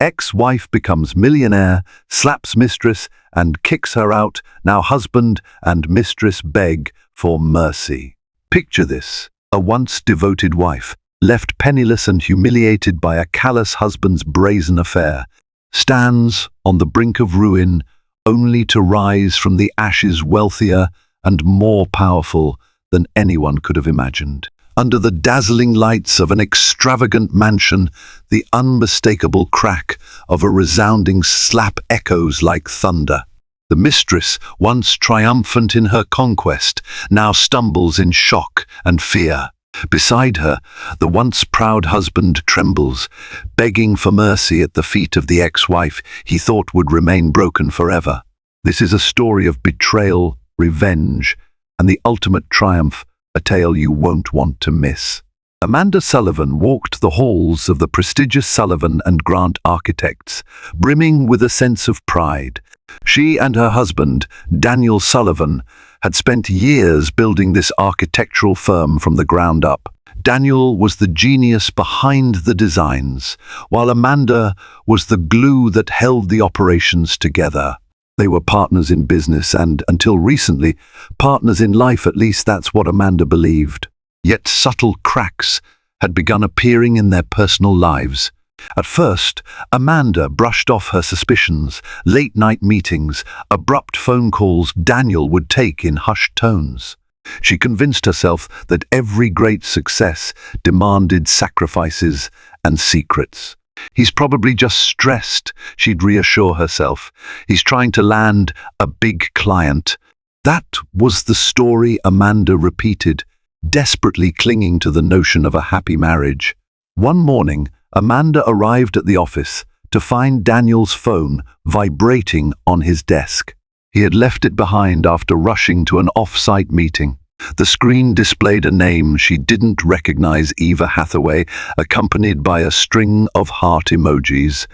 Ex-wife becomes millionaire, slaps mistress and kicks her out. Now husband and mistress beg for mercy. Picture this: a once devoted wife, left penniless and humiliated by a callous husband's brazen affair, stands on the brink of ruin, only to rise from the ashes wealthier and more powerful than anyone could have imagined. Under the dazzling lights of an extravagant mansion, the unmistakable crack of a resounding slap echoes like thunder. The mistress, once triumphant in her conquest, now stumbles in shock and fear. Beside her, the once proud husband trembles, begging for mercy at the feet of the ex-wife he thought would remain broken forever. This is a story of betrayal, revenge, and the ultimate triumph, a tale you won't want to miss. Amanda Sullivan walked the halls of the prestigious Sullivan and Grant Architects, brimming with a sense of pride. She and her husband, Daniel Sullivan, had spent years building this architectural firm from the ground up. Daniel was the genius behind the designs, while Amanda was the glue that held the operations together. They were partners in business and, until recently, partners in life. At least that's what Amanda believed. Yet subtle cracks had begun appearing in their personal lives. At first, Amanda brushed off her suspicions. Late-night meetings, abrupt phone calls Daniel would take in hushed tones. She convinced herself that every great success demanded sacrifices and secrets. He's probably just stressed, she'd reassure herself. He's trying to land a big client. That was the story Amanda repeated, desperately clinging to the notion of a happy marriage. One morning, Amanda arrived at the office to find Daniel's phone vibrating on his desk. He had left it behind after rushing to an off-site meeting. The screen displayed a name she didn't recognize: Eva Hathaway, accompanied by a string of heart emojis.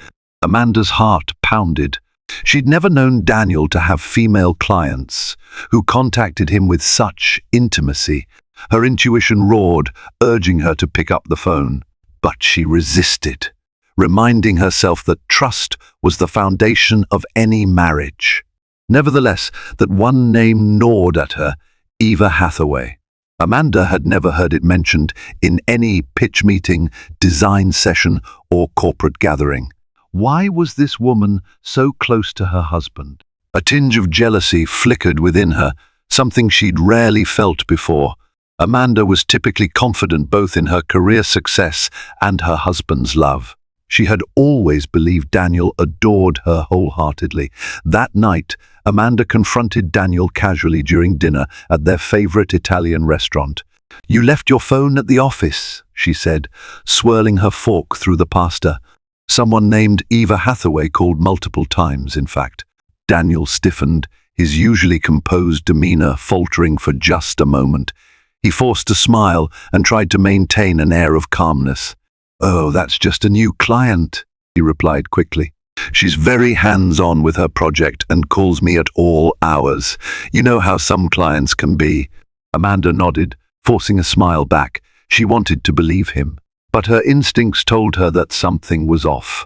Amanda's heart pounded. She'd never known Daniel to have female clients who contacted him with such intimacy. Her intuition roared, urging her to pick up the phone. But she resisted, reminding herself that trust was the foundation of any marriage. Nevertheless, that one name gnawed at her: Eva Hathaway. Amanda had never heard it mentioned in any pitch meeting, design session, or corporate gathering. Why was this woman so close to her husband? A tinge of jealousy flickered within her, something she'd rarely felt before. Amanda was typically confident both in her career success and her husband's love. She had always believed Daniel adored her wholeheartedly. That night, Amanda confronted Daniel casually during dinner at their favorite Italian restaurant. "You left your phone at the office," she said, swirling her fork through the pasta. Someone named Eva Hathaway called multiple times, in fact. Daniel stiffened, his usually composed demeanor faltering for just a moment. He forced a smile and tried to maintain an air of calmness. "Oh, that's just a new client," he replied quickly. "She's very hands-on with her project and calls me at all hours. You know how some clients can be." Amanda nodded, forcing a smile back. She wanted to believe him, but her instincts told her that something was off.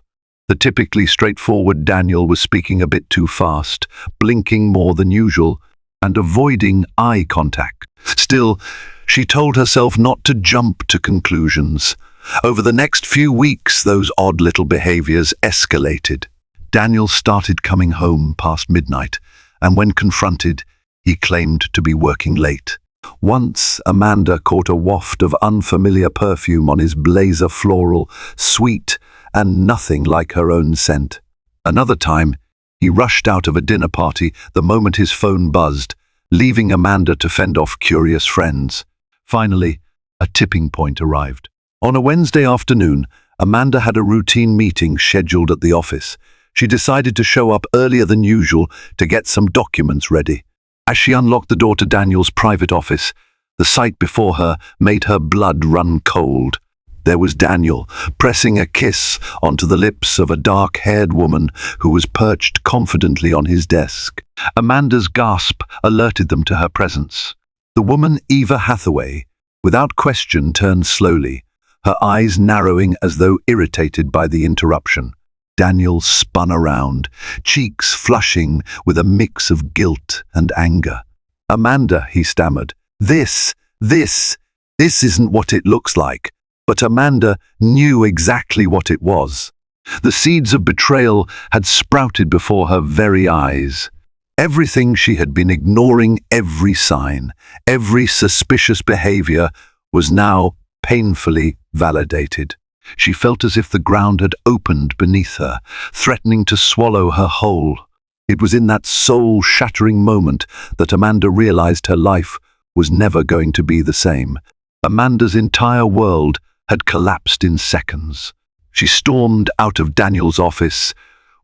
The typically straightforward Daniel was speaking a bit too fast, blinking more than usual, and avoiding eye contact. Still, she told herself not to jump to conclusions. Over the next few weeks, those odd little behaviors escalated. Daniel started coming home past midnight, and when confronted, he claimed to be working late. Once, Amanda caught a waft of unfamiliar perfume on his blazer, floral, sweet, and nothing like her own scent. Another time, he rushed out of a dinner party the moment his phone buzzed, leaving Amanda to fend off curious friends. Finally, a tipping point arrived. On a Wednesday afternoon, Amanda had a routine meeting scheduled at the office. She decided to show up earlier than usual to get some documents ready. As she unlocked the door to Daniel's private office, the sight before her made her blood run cold. There was Daniel, pressing a kiss onto the lips of a dark-haired woman who was perched confidently on his desk. Amanda's gasp alerted them to her presence. The woman, Eva Hathaway, without question turned slowly, her eyes narrowing as though irritated by the interruption. Daniel spun around, cheeks flushing with a mix of guilt and anger. "Amanda," he stammered, This isn't what it looks like." But Amanda knew exactly what it was. The seeds of betrayal had sprouted before her very eyes. Everything she had been ignoring, every sign, every suspicious behavior, was now painfully validated. She felt as if the ground had opened beneath her, threatening to swallow her whole. It was in that soul-shattering moment that Amanda realized her life was never going to be the same. Amanda's entire world had collapsed in seconds. She stormed out of Daniel's office,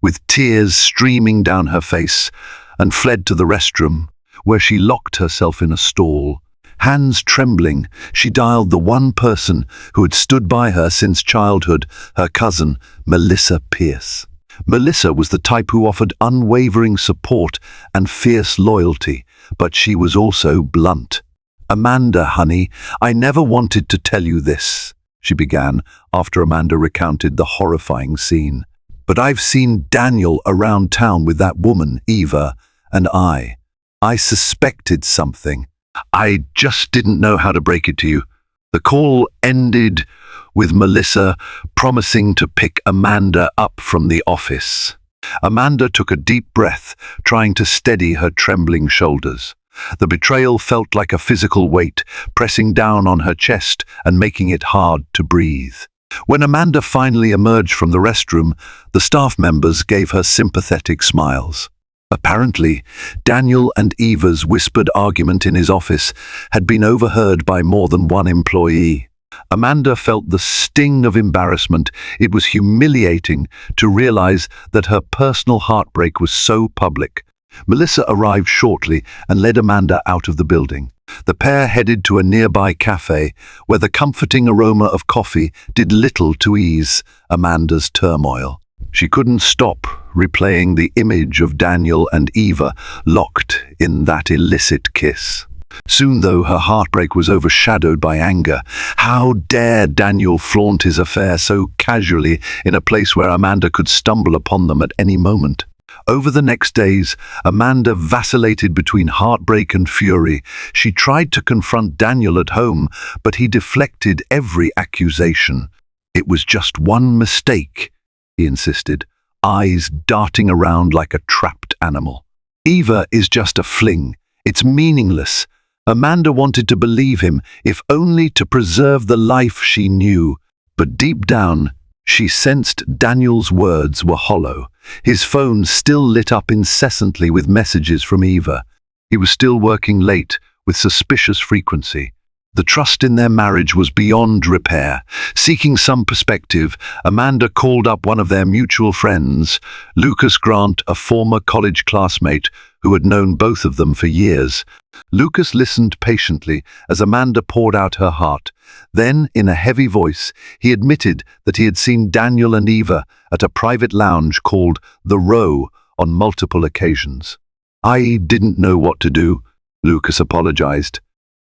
with tears streaming down her face, and fled to the restroom, where she locked herself in a stall. Hands trembling, she dialed the one person who had stood by her since childhood, her cousin, Melissa Pierce. Melissa was the type who offered unwavering support and fierce loyalty, but she was also blunt. "Amanda, honey, I never wanted to tell you this," she began after Amanda recounted the horrifying scene. "But I've seen Daniel around town with that woman, Eva, and I suspected something. I just didn't know how to break it to you." The call ended with Melissa promising to pick Amanda up from the office. Amanda took a deep breath, trying to steady her trembling shoulders. The betrayal felt like a physical weight, pressing down on her chest and making it hard to breathe. When Amanda finally emerged from the restroom, the staff members gave her sympathetic smiles. Apparently, Daniel and Eva's whispered argument in his office had been overheard by more than one employee. Amanda felt the sting of embarrassment. It was humiliating to realize that her personal heartbreak was so public. Melissa arrived shortly and led Amanda out of the building. The pair headed to a nearby cafe, where the comforting aroma of coffee did little to ease Amanda's turmoil. She couldn't stop replaying the image of Daniel and Eva locked in that illicit kiss. Soon, though, her heartbreak was overshadowed by anger. How dare Daniel flaunt his affair so casually in a place where Amanda could stumble upon them at any moment? Over the next days, Amanda vacillated between heartbreak and fury. She tried to confront Daniel at home, but he deflected every accusation. "It was just one mistake," he insisted, eyes darting around like a trapped animal. "Eva is just a fling. It's meaningless." Amanda wanted to believe him, if only to preserve the life she knew. But deep down, she sensed Daniel's words were hollow. His phone still lit up incessantly with messages from Eva. He was still working late, with suspicious frequency. The trust in their marriage was beyond repair. Seeking some perspective, Amanda called up one of their mutual friends, Lucas Grant, a former college classmate who had known both of them for years. Lucas listened patiently as Amanda poured out her heart. Then, in a heavy voice, he admitted that he had seen Daniel and Eva at a private lounge called The Row on multiple occasions. "I didn't know what to do," Lucas apologized.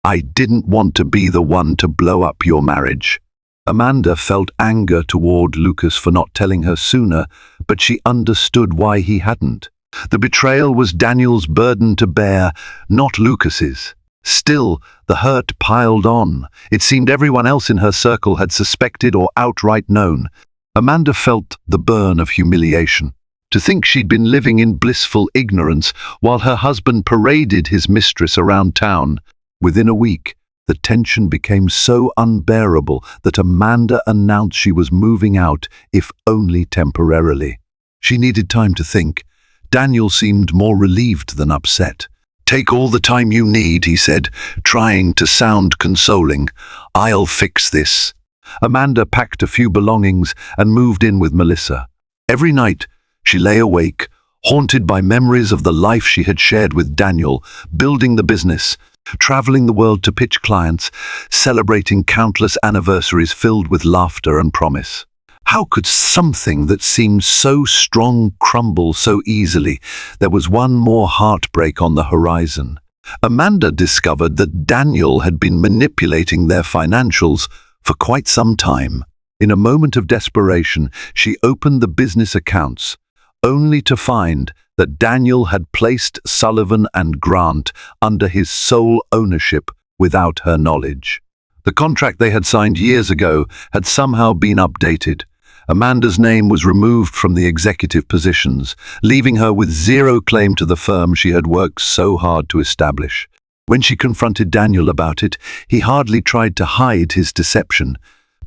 "I didn't want to be the one to blow up your marriage." Amanda felt anger toward Lucas for not telling her sooner, but she understood why he hadn't. The betrayal was Daniel's burden to bear, not Lucas's. Still, the hurt piled on. It seemed everyone else in her circle had suspected or outright known. Amanda felt the burn of humiliation. To think she'd been living in blissful ignorance while her husband paraded his mistress around town. Within a week, the tension became so unbearable that Amanda announced she was moving out, if only temporarily. She needed time to think. Daniel seemed more relieved than upset. "Take all the time you need," he said, trying to sound consoling. "I'll fix this." Amanda packed a few belongings and moved in with Melissa. Every night, she lay awake, haunted by memories of the life she had shared with Daniel, building the business, traveling the world to pitch clients, celebrating countless anniversaries filled with laughter and promise. How could something that seemed so strong crumble so easily? There was one more heartbreak on the horizon. Amanda discovered that Daniel had been manipulating their financials for quite some time. In a moment of desperation, she opened the business accounts, only to find that Daniel had placed Sullivan and Grant under his sole ownership without her knowledge. The contract they had signed years ago had somehow been updated. Amanda's name was removed from the executive positions, leaving her with zero claim to the firm she had worked so hard to establish. When she confronted Daniel about it, he hardly tried to hide his deception.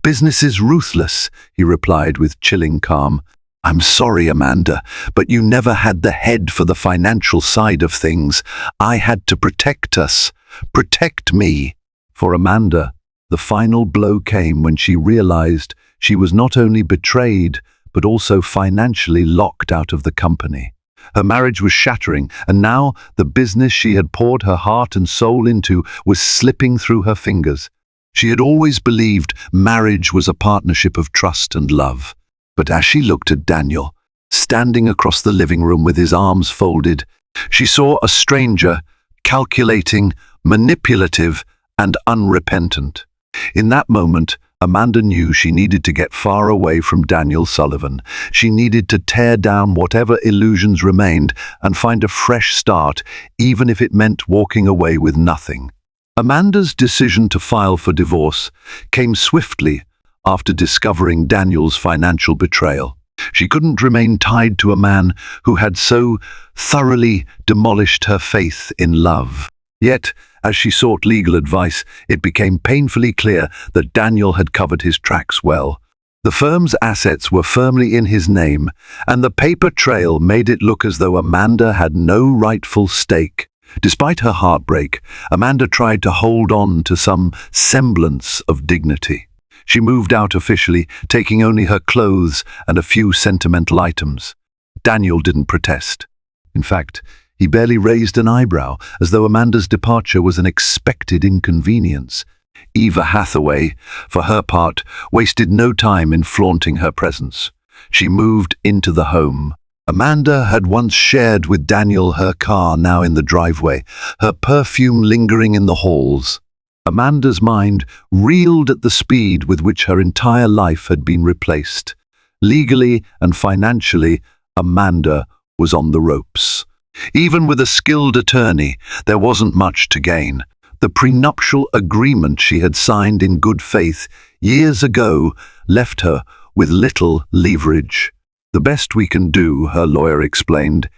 "Business is ruthless," he replied with chilling calm. "I'm sorry, Amanda, but you never had the head for the financial side of things. I had to protect us. Protect me." For Amanda, the final blow came when she realized she was not only betrayed, but also financially locked out of the company. Her marriage was shattering, and now the business she had poured her heart and soul into was slipping through her fingers. She had always believed marriage was a partnership of trust and love. But as she looked at Daniel, standing across the living room with his arms folded, she saw a stranger, calculating, manipulative, and unrepentant. In that moment, Amanda knew she needed to get far away from Daniel Sullivan. She needed to tear down whatever illusions remained and find a fresh start, even if it meant walking away with nothing. Amanda's decision to file for divorce came swiftly after discovering Daniel's financial betrayal. She couldn't remain tied to a man who had so thoroughly demolished her faith in love. Yet, as she sought legal advice, it became painfully clear that Daniel had covered his tracks well. The firm's assets were firmly in his name, and the paper trail made it look as though Amanda had no rightful stake. Despite her heartbreak, Amanda tried to hold on to some semblance of dignity. She moved out officially, taking only her clothes and a few sentimental items. Daniel didn't protest. In fact, he barely raised an eyebrow, as though Amanda's departure was an expected inconvenience. Eva Hathaway, for her part, wasted no time in flaunting her presence. She moved into the home. Amanda had once shared with Daniel her car now in the driveway, her perfume lingering in the halls. Amanda's mind reeled at the speed with which her entire life had been replaced. Legally and financially, Amanda was on the ropes. Even with a skilled attorney, there wasn't much to gain. The prenuptial agreement she had signed in good faith years ago left her with little leverage. "The best we can do," her lawyer explained,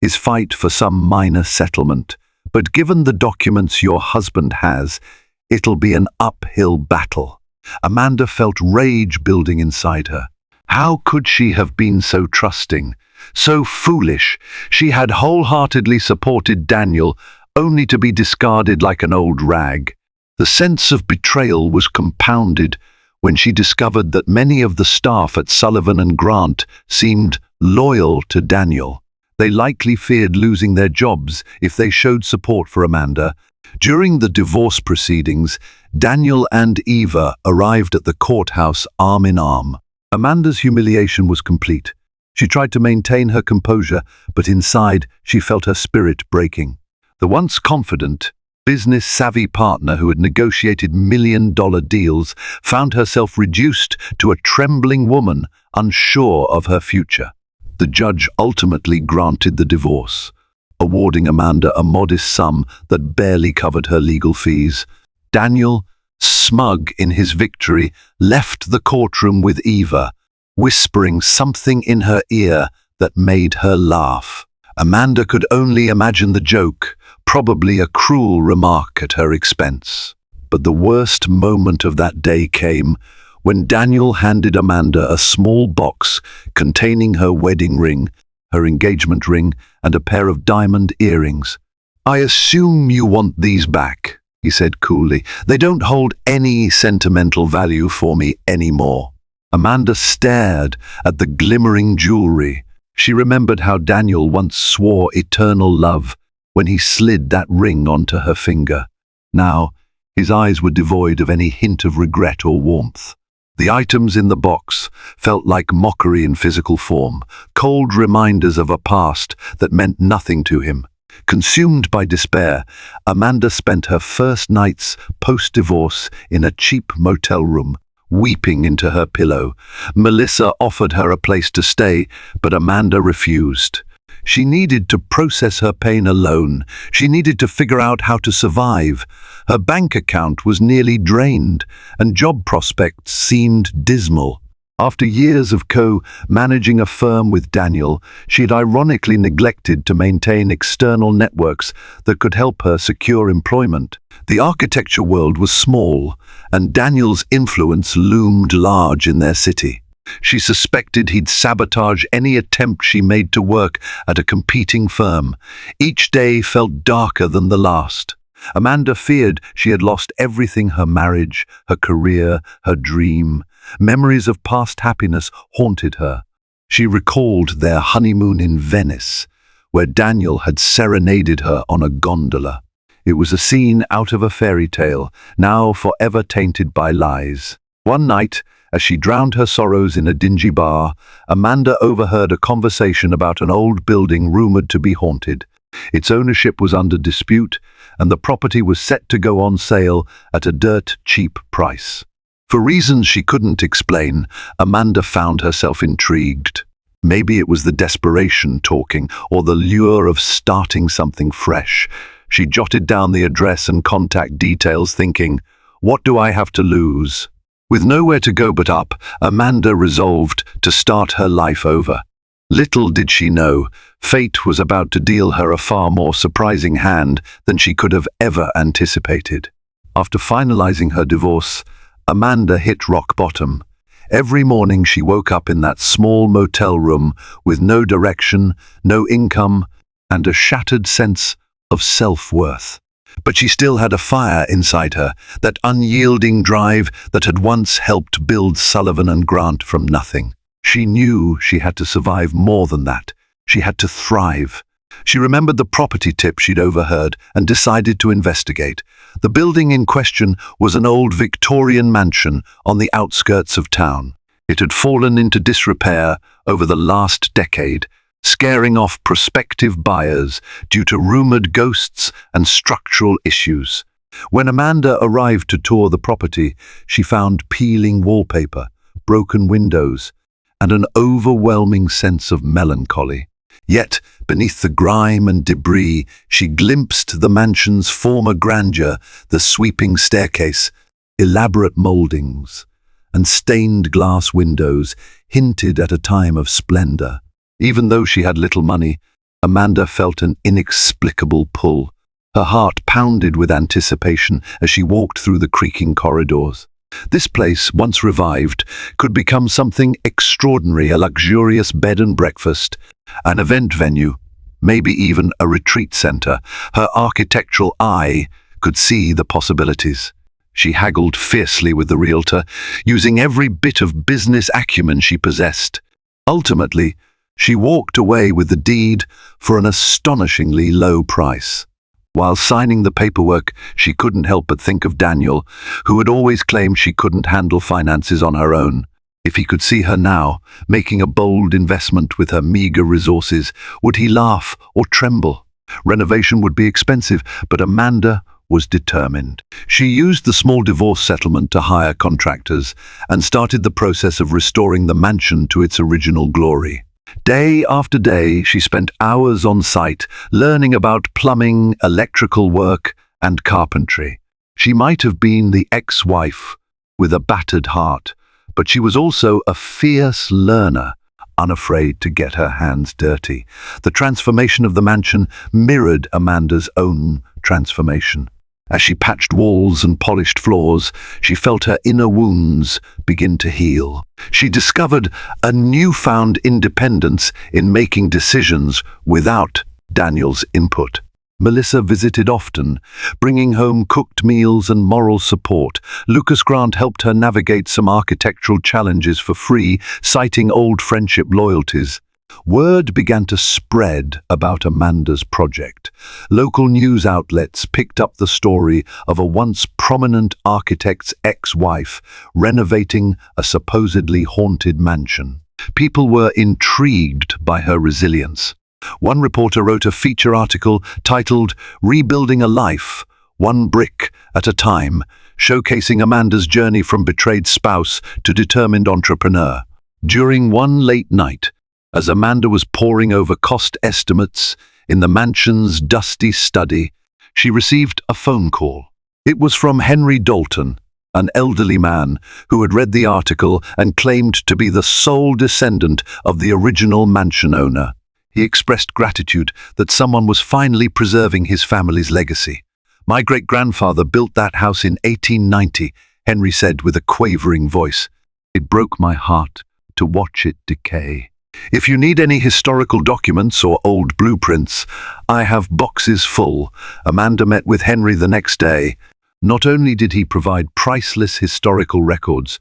"is fight for some minor settlement. But given the documents your husband has, it'll be an uphill battle." Amanda felt rage building inside her. How could she have been so trusting, so foolish? She had wholeheartedly supported Daniel, only to be discarded like an old rag. The sense of betrayal was compounded when she discovered that many of the staff at Sullivan and Grant seemed loyal to Daniel. They likely feared losing their jobs if they showed support for Amanda. During the divorce proceedings, Daniel and Eva arrived at the courthouse arm in arm. Amanda's humiliation was complete. She tried to maintain her composure, but inside she felt her spirit breaking. The once confident, business-savvy partner who had negotiated million-dollar deals found herself reduced to a trembling woman unsure of her future. The judge ultimately granted the divorce, awarding Amanda a modest sum that barely covered her legal fees. Daniel, smug in his victory, left the courtroom with Eva, whispering something in her ear that made her laugh. Amanda could only imagine the joke, probably a cruel remark at her expense. But the worst moment of that day came when Daniel handed Amanda a small box containing her wedding ring, her engagement ring, and a pair of diamond earrings. "I assume you want these back," he said coolly. "They don't hold any sentimental value for me anymore." Amanda stared at the glimmering jewelry. She remembered how Daniel once swore eternal love when he slid that ring onto her finger. Now, his eyes were devoid of any hint of regret or warmth. The items in the box felt like mockery in physical form, cold reminders of a past that meant nothing to him. Consumed by despair, Amanda spent her first nights post-divorce in a cheap motel room, weeping into her pillow. Melissa offered her a place to stay, but Amanda refused. She needed to process her pain alone. She needed to figure out how to survive. Her bank account was nearly drained, and job prospects seemed dismal. After years of co-managing a firm with Daniel, she had ironically neglected to maintain external networks that could help her secure employment. The architecture world was small, and Daniel's influence loomed large in their city. She suspected he'd sabotage any attempt she made to work at a competing firm. Each day felt darker than the last. Amanda feared she had lost everything: her marriage, her career, her dream. Memories of past happiness haunted her. She recalled their honeymoon in Venice, where Daniel had serenaded her on a gondola. It was a scene out of a fairy tale, now forever tainted by lies. One night, as she drowned her sorrows in a dingy bar, Amanda overheard a conversation about an old building rumored to be haunted. Its ownership was under dispute, and the property was set to go on sale at a dirt-cheap price. For reasons she couldn't explain, Amanda found herself intrigued. Maybe it was the desperation talking, or the lure of starting something fresh. She jotted down the address and contact details, thinking, "What do I have to lose?" With nowhere to go but up, Amanda resolved to start her life over. Little did she know, fate was about to deal her a far more surprising hand than she could have ever anticipated. After finalizing her divorce, Amanda hit rock bottom. Every morning she woke up in that small motel room with no direction, no income, and a shattered sense of self-worth. But she still had a fire inside her, that unyielding drive that had once helped build Sullivan and Grant from nothing. She knew she had to survive more than that. She had to thrive. She remembered the property tip she'd overheard and decided to investigate. The building in question was an old Victorian mansion on the outskirts of town. It had fallen into disrepair over the last decade, scaring off prospective buyers due to rumored ghosts and structural issues. When Amanda arrived to tour the property, she found peeling wallpaper, broken windows, and an overwhelming sense of melancholy. Yet, beneath the grime and debris, she glimpsed the mansion's former grandeur: the sweeping staircase, elaborate moldings, and stained glass windows hinted at a time of splendor. Even though she had little money, Amanda felt an inexplicable pull. Her heart pounded with anticipation as she walked through the creaking corridors. This place, once revived, could become something extraordinary: a luxurious bed and breakfast, an event venue, maybe even a retreat center. Her architectural eye could see the possibilities. She haggled fiercely with the realtor, using every bit of business acumen she possessed. Ultimately, she walked away with the deed for an astonishingly low price. While signing the paperwork, she couldn't help but think of Daniel, who had always claimed she couldn't handle finances on her own. If he could see her now, making a bold investment with her meager resources, would he laugh or tremble? Renovation would be expensive, but Amanda was determined. She used the small divorce settlement to hire contractors and started the process of restoring the mansion to its original glory. Day after day, she spent hours on site, learning about plumbing, electrical work, and carpentry. She might have been the ex-wife with a battered heart, but she was also a fierce learner, unafraid to get her hands dirty. The transformation of the mansion mirrored Amanda's own transformation. As she patched walls and polished floors, she felt her inner wounds begin to heal. She discovered a newfound independence in making decisions without Daniel's input. Melissa visited often, bringing home cooked meals and moral support. Lucas Grant helped her navigate some architectural challenges for free, citing old friendship loyalties. Word began to spread about Amanda's project. Local news outlets picked up the story of a once prominent architect's ex-wife renovating a supposedly haunted mansion. People were intrigued by her resilience. One reporter wrote a feature article titled "Rebuilding a Life, One Brick at a Time," showcasing Amanda's journey from betrayed spouse to determined entrepreneur. During one late night, as Amanda was poring over cost estimates in the mansion's dusty study, she received a phone call. It was from Henry Dalton, an elderly man who had read the article and claimed to be the sole descendant of the original mansion owner. He expressed gratitude that someone was finally preserving his family's legacy. "My great-grandfather built that house in 1890, Henry said with a quavering voice. "It broke my heart to watch it decay. If you need any historical documents or old blueprints, I have boxes full." Amanda met with Henry the next day. Not only did he provide priceless historical records,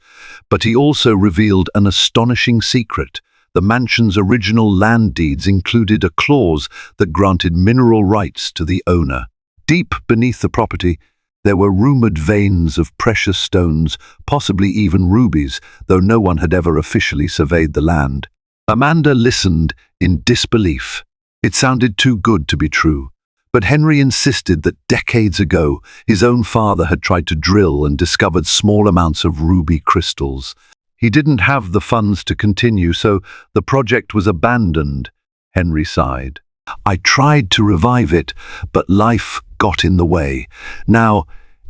but he also revealed an astonishing secret. The mansion's original land deeds included a clause that granted mineral rights to the owner. Deep beneath the property, there were rumored veins of precious stones, possibly even rubies, though no one had ever officially surveyed the land. Amanda listened in disbelief. It sounded too good to be true. But Henry insisted that decades ago, his own father had tried to drill and discovered small amounts of ruby crystals. He didn't have the funds to continue, so the project was abandoned. Henry sighed. "I tried to revive it, but life got in the way. Now,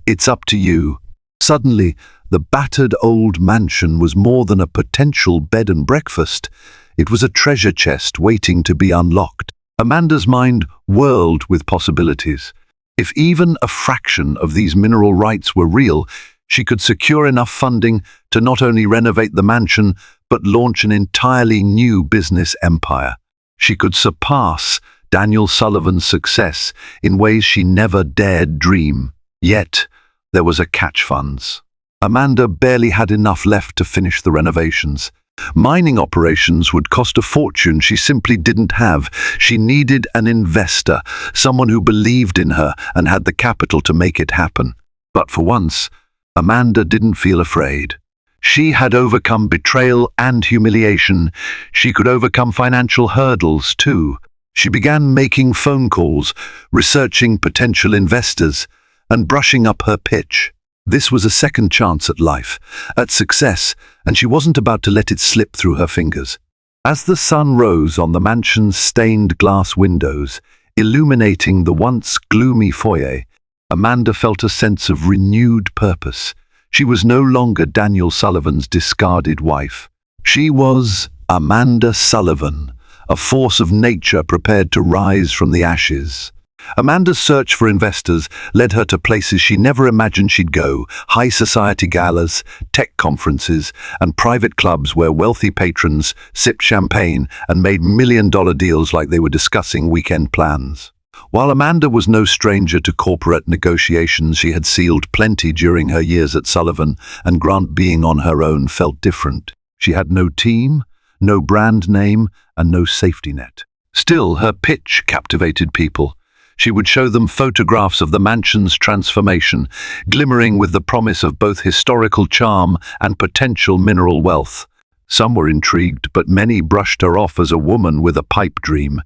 it's up to you." Suddenly, the battered old mansion was more than a potential bed and breakfast. It was a treasure chest waiting to be unlocked. Amanda's mind whirled with possibilities. If even a fraction of these mineral rights were real, she could secure enough funding to not only renovate the mansion, but launch an entirely new business empire. She could surpass Daniel Sullivan's success in ways she never dared dream. Yet, there was a catch: funds. Amanda barely had enough left to finish the renovations. Mining operations would cost a fortune she simply didn't have. She needed an investor, someone who believed in her and had the capital to make it happen. But for once, Amanda didn't feel afraid. She had overcome betrayal and humiliation. She could overcome financial hurdles too. She began making phone calls, researching potential investors, and brushing up her pitch. This was a second chance at life, at success, and she wasn't about to let it slip through her fingers. As the sun rose on the mansion's stained glass windows, illuminating the once gloomy foyer, Amanda felt a sense of renewed purpose. She was no longer Daniel Sullivan's discarded wife. She was Amanda Sullivan, a force of nature prepared to rise from the ashes. Amanda's search for investors led her to places she never imagined she'd go: high society galas, tech conferences, and private clubs where wealthy patrons sipped champagne and made million-dollar deals like they were discussing weekend plans. While Amanda was no stranger to corporate negotiations, she had sealed plenty during her years at Sullivan, and Grant being on her own felt different. She had no team, no brand name, and no safety net. Still, her pitch captivated people. She would show them photographs of the mansion's transformation, glimmering with the promise of both historical charm and potential mineral wealth. Some were intrigued, but many brushed her off as a woman with a pipe dream.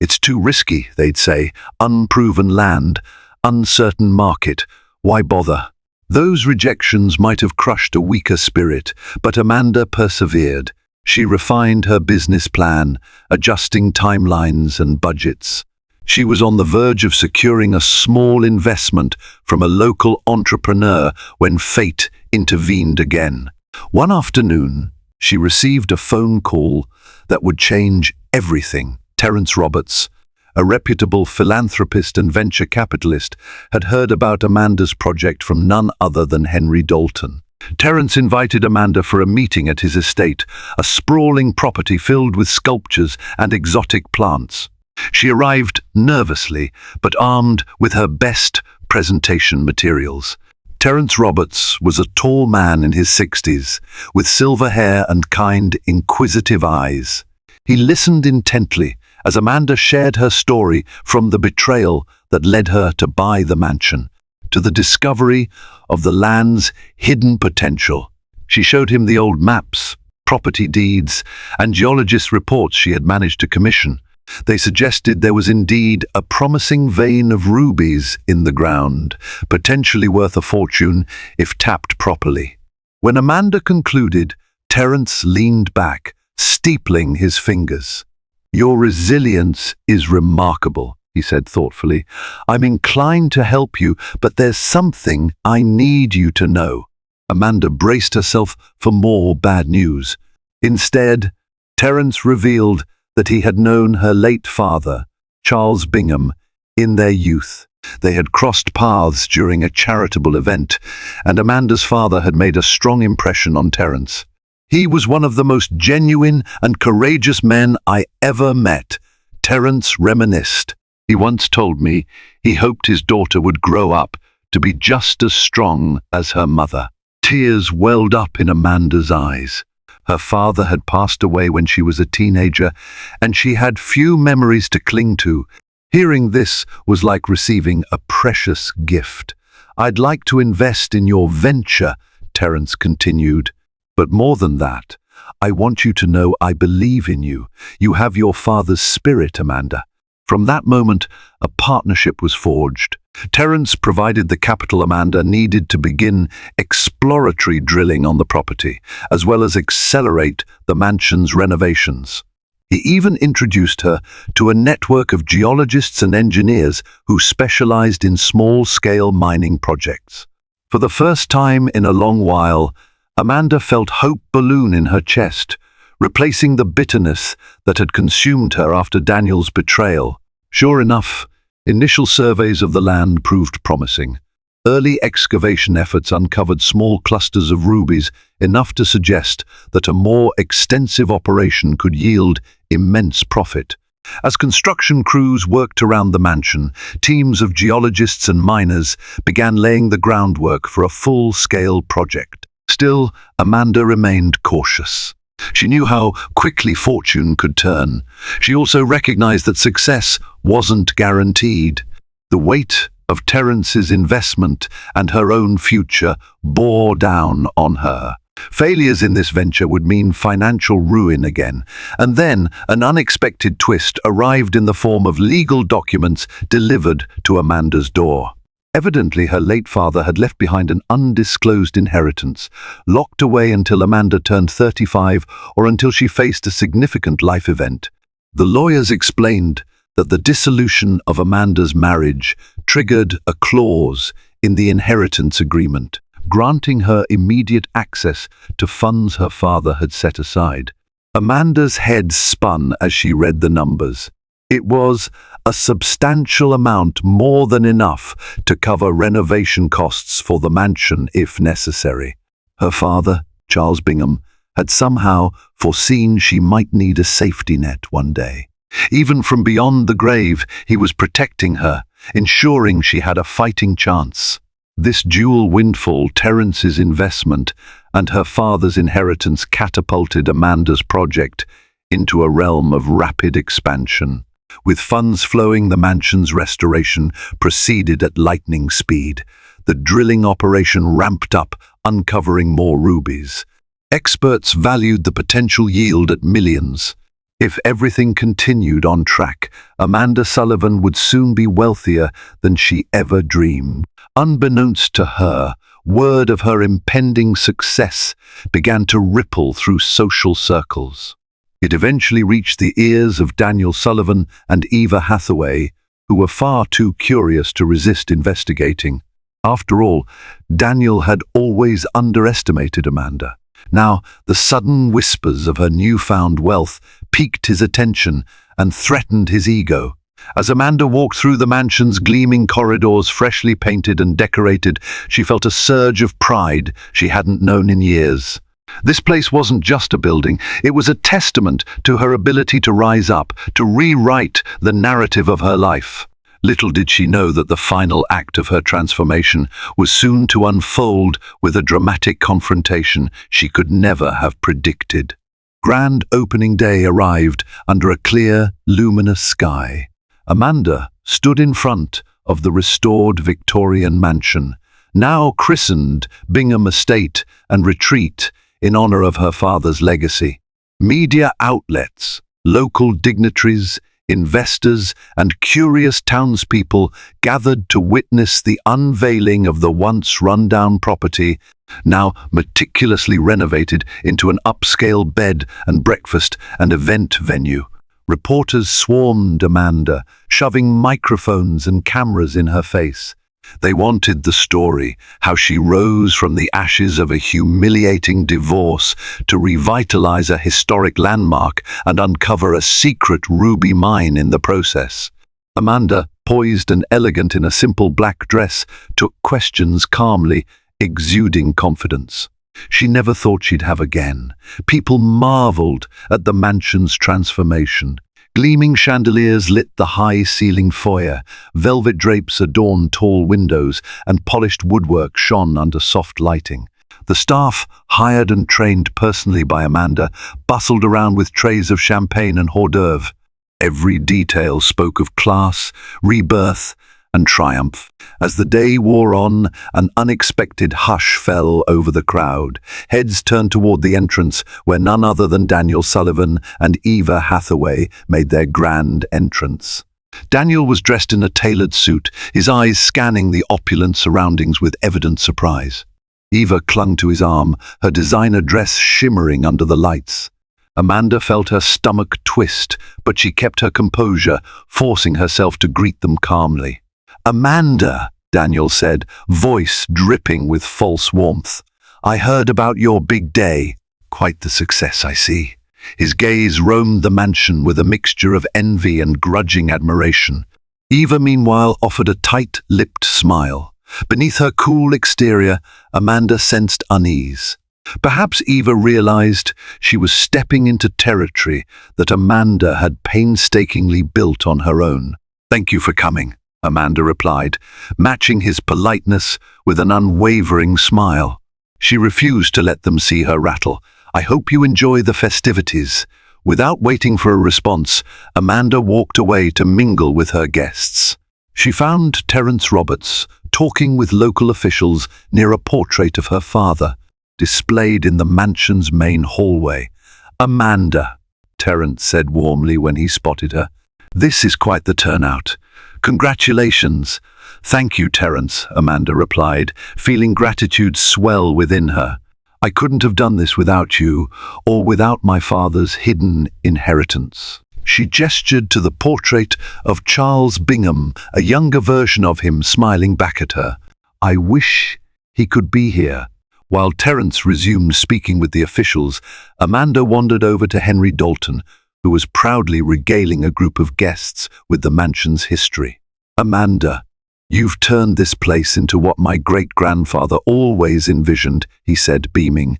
"It's too risky," they'd say. "Unproven land, uncertain market. Why bother?" Those rejections might have crushed a weaker spirit, but Amanda persevered. She refined her business plan, adjusting timelines and budgets. She was on the verge of securing a small investment from a local entrepreneur when fate intervened again. One afternoon, she received a phone call that would change everything. Terence Roberts, a reputable philanthropist and venture capitalist, had heard about Amanda's project from none other than Henry Dalton. Terence invited Amanda for a meeting at his estate, a sprawling property filled with sculptures and exotic plants. She arrived nervously, but armed with her best presentation materials. Terence Roberts was a tall man in his 60s, with silver hair and kind, inquisitive eyes. He listened intently as Amanda shared her story, from the betrayal that led her to buy the mansion, to the discovery of the land's hidden potential. She showed him the old maps, property deeds, and geologist reports she had managed to commission. They suggested there was indeed a promising vein of rubies in the ground, potentially worth a fortune if tapped properly. When Amanda concluded, Terence leaned back, steepling his fingers. "Your resilience is remarkable," he said thoughtfully. "I'm inclined to help you, but there's something I need you to know." Amanda braced herself for more bad news. Instead, Terence revealed that he had known her late father, Charles Bingham, in their youth. They had crossed paths during a charitable event, and Amanda's father had made a strong impression on Terence. "He was one of the most genuine and courageous men I ever met," Terence reminisced. "He once told me he hoped his daughter would grow up to be just as strong as her mother." Tears welled up in Amanda's eyes. Her father had passed away when she was a teenager, and she had few memories to cling to. Hearing this was like receiving a precious gift. "I'd like to invest in your venture," Terence continued. "But more than that, I want you to know I believe in you. You have your father's spirit, Amanda." From that moment, a partnership was forged. Terence provided the capital Amanda needed to begin exploratory drilling on the property, as well as accelerate the mansion's renovations. He even introduced her to a network of geologists and engineers who specialized in small-scale mining projects. For the first time in a long while, Amanda felt hope balloon in her chest, replacing the bitterness that had consumed her after Daniel's betrayal. Sure enough, initial surveys of the land proved promising. Early excavation efforts uncovered small clusters of rubies, enough to suggest that a more extensive operation could yield immense profit. As construction crews worked around the mansion, teams of geologists and miners began laying the groundwork for a full-scale project. Still, Amanda remained cautious. She knew how quickly fortune could turn. She also recognized that success wasn't guaranteed. The weight of Terence's investment and her own future bore down on her. Failures in this venture would mean financial ruin again, and then an unexpected twist arrived in the form of legal documents delivered to Amanda's door. Evidently, her late father had left behind an undisclosed inheritance, locked away until Amanda turned 35 or until she faced a significant life event. The lawyers explained that the dissolution of Amanda's marriage triggered a clause in the inheritance agreement, granting her immediate access to funds her father had set aside. Amanda's head spun as she read the numbers. It was a substantial amount, more than enough to cover renovation costs for the mansion if necessary. Her father, Charles Bingham, had somehow foreseen she might need a safety net one day. Even from beyond the grave, he was protecting her, ensuring she had a fighting chance. This dual windfall, Terence's investment and her father's inheritance, catapulted Amanda's project into a realm of rapid expansion. With funds flowing, the mansion's restoration proceeded at lightning speed. The drilling operation ramped up, uncovering more rubies. Experts valued the potential yield at millions. If everything continued on track, Amanda Sullivan would soon be wealthier than she ever dreamed. Unbeknownst to her, word of her impending success began to ripple through social circles. It eventually reached the ears of Daniel Sullivan and Eva Hathaway, who were far too curious to resist investigating. After all, Daniel had always underestimated Amanda. Now, the sudden whispers of her newfound wealth piqued his attention and threatened his ego. As Amanda walked through the mansion's gleaming corridors, freshly painted and decorated, she felt a surge of pride she hadn't known in years. This place wasn't just a building, it was a testament to her ability to rise up, to rewrite the narrative of her life. Little did she know that the final act of her transformation was soon to unfold with a dramatic confrontation she could never have predicted. Grand opening day arrived under a clear, luminous sky. Amanda stood in front of the restored Victorian mansion, now christened Bingham Estate and Retreat, in honor of her father's legacy. Media outlets, local dignitaries, Investors and curious townspeople gathered to witness the unveiling of the once rundown property, now meticulously renovated into an upscale bed and breakfast and event venue. Reporters swarmed Amanda, shoving microphones and cameras in her face. They wanted the story, how she rose from the ashes of a humiliating divorce to revitalize a historic landmark and uncover a secret ruby mine in the process. Amanda, poised and elegant in a simple black dress, took questions calmly, exuding confidence. She never thought she'd have again. People marveled at the mansion's transformation. Gleaming chandeliers lit the high-ceilinged foyer, velvet drapes adorned tall windows, and polished woodwork shone under soft lighting. The staff, hired and trained personally by Amanda, bustled around with trays of champagne and hors d'oeuvre. Every detail spoke of class, rebirth, and triumph. As the day wore on, an unexpected hush fell over the crowd. Heads turned toward the entrance, where none other than Daniel Sullivan and Eva Hathaway made their grand entrance. Daniel was dressed in a tailored suit, his eyes scanning the opulent surroundings with evident surprise. Eva clung to his arm, her designer dress shimmering under the lights. Amanda felt her stomach twist, but she kept her composure, forcing herself to greet them calmly. "Amanda," Daniel said, voice dripping with false warmth. "I heard about your big day. Quite the success, I see." His gaze roamed the mansion with a mixture of envy and grudging admiration. Eva, meanwhile, offered a tight-lipped smile. Beneath her cool exterior, Amanda sensed unease. Perhaps Eva realized she was stepping into territory that Amanda had painstakingly built on her own. "Thank you for coming," Amanda replied, matching his politeness with an unwavering smile. She refused to let them see her rattle. "I hope you enjoy the festivities." Without waiting for a response, Amanda walked away to mingle with her guests. She found Terence Roberts talking with local officials near a portrait of her father, displayed in the mansion's main hallway. "Amanda," Terence said warmly when he spotted her. "This is quite the turnout. Congratulations." "Thank you, Terence," Amanda replied, feeling gratitude swell within her. "I couldn't have done this without you, or without my father's hidden inheritance." She gestured to the portrait of Charles Bingham, a younger version of him smiling back at her. "I wish he could be here." While Terence resumed speaking with the officials, Amanda wandered over to Henry Dalton, who was proudly regaling a group of guests with the mansion's history. "Amanda, you've turned this place into what my great-grandfather always envisioned," he said, beaming.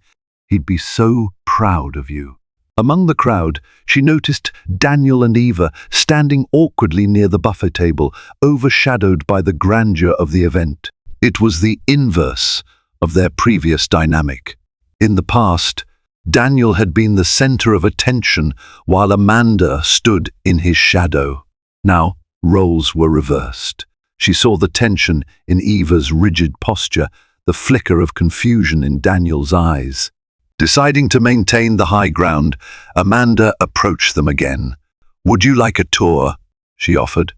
"He'd be so proud of you." Among the crowd, she noticed Daniel and Eva standing awkwardly near the buffet table, overshadowed by the grandeur of the event. It was the inverse of their previous dynamic. In the past, Daniel had been the center of attention while Amanda stood in his shadow. Now, roles were reversed. She saw the tension in Eva's rigid posture, the flicker of confusion in Daniel's eyes. Deciding to maintain the high ground, Amanda approached them again. "Would you like a tour?" she offered.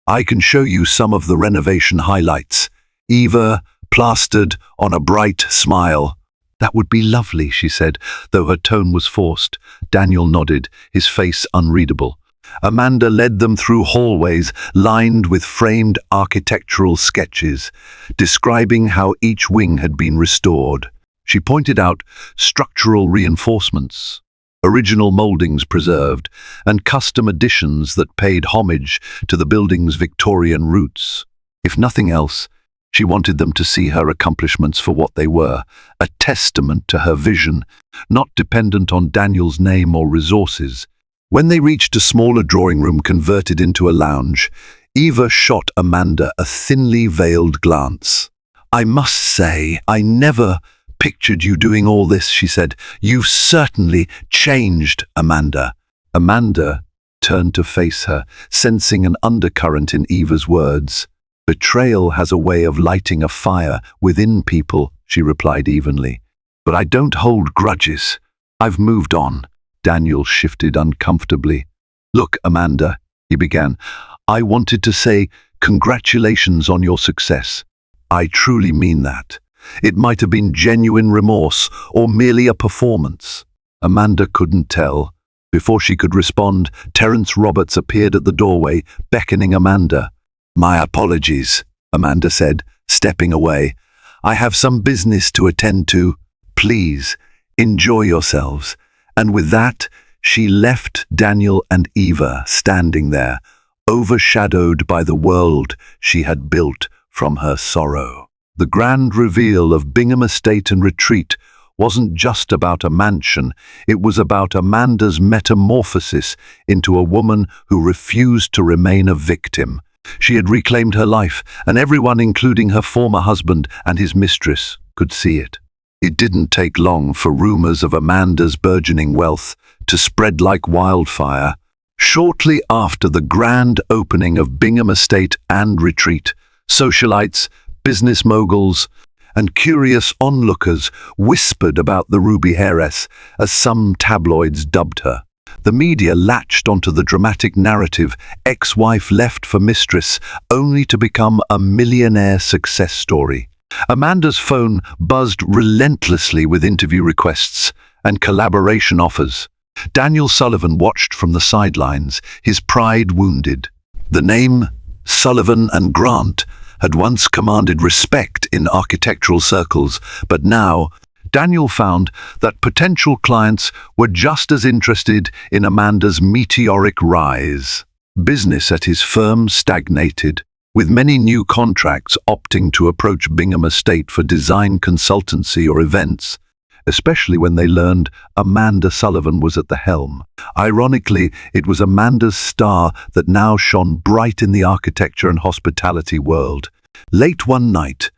"I can show you some of the renovation highlights." Eva plastered on a bright smile. "That would be lovely," she said, though her tone was forced. Daniel nodded, his face unreadable. Amanda led them through hallways lined with framed architectural sketches, describing how each wing had been restored. She pointed out structural reinforcements, original moldings preserved, and custom additions that paid homage to the building's Victorian roots. If nothing else, she wanted them to see her accomplishments for what they were, a testament to her vision, not dependent on Daniel's name or resources. When they reached a smaller drawing room converted into a lounge, Eva shot Amanda a thinly veiled glance. "I must say, I never pictured you doing all this," she said. "You've certainly changed, Amanda." Amanda turned to face her, sensing an undercurrent in Eva's words. "Betrayal has a way of lighting a fire within people," she replied evenly. "But I don't hold grudges. I've moved on." Daniel shifted uncomfortably. "Look, Amanda, he began. "I wanted to say congratulations on your success. I truly mean that. It might have been genuine remorse or merely a performance." Amanda couldn't tell. Before she could respond, Terence Roberts appeared at the doorway, beckoning Amanda. "My apologies," Amanda said, stepping away. "I have some business to attend to. Please, enjoy yourselves." And with that, she left Daniel and Eva standing there, overshadowed by the world she had built from her sorrow. The grand reveal of Bingham Estate and Retreat wasn't just about a mansion, it was about Amanda's metamorphosis into a woman who refused to remain a victim. She had reclaimed her life, and everyone, including her former husband and his mistress, could see it. It didn't take long for rumors of Amanda's burgeoning wealth to spread like wildfire. Shortly after the grand opening of Bingham Estate and Retreat, socialites, business moguls, and curious onlookers whispered about the Ruby Heiress, as some tabloids dubbed her. The media latched onto the dramatic narrative, ex-wife left for mistress, only to become a millionaire success story. Amanda's phone buzzed relentlessly with interview requests and collaboration offers. Daniel Sullivan watched from the sidelines, his pride wounded. The name Sullivan and Grant had once commanded respect in architectural circles, but now Daniel found that potential clients were just as interested in Amanda's meteoric rise. Business at his firm stagnated, with many new contracts opting to approach Bingham Estate for design consultancy or events, especially when they learned Amanda Sullivan was at the helm. Ironically, it was Amanda's star that now shone bright in the architecture and hospitality world. Late one night,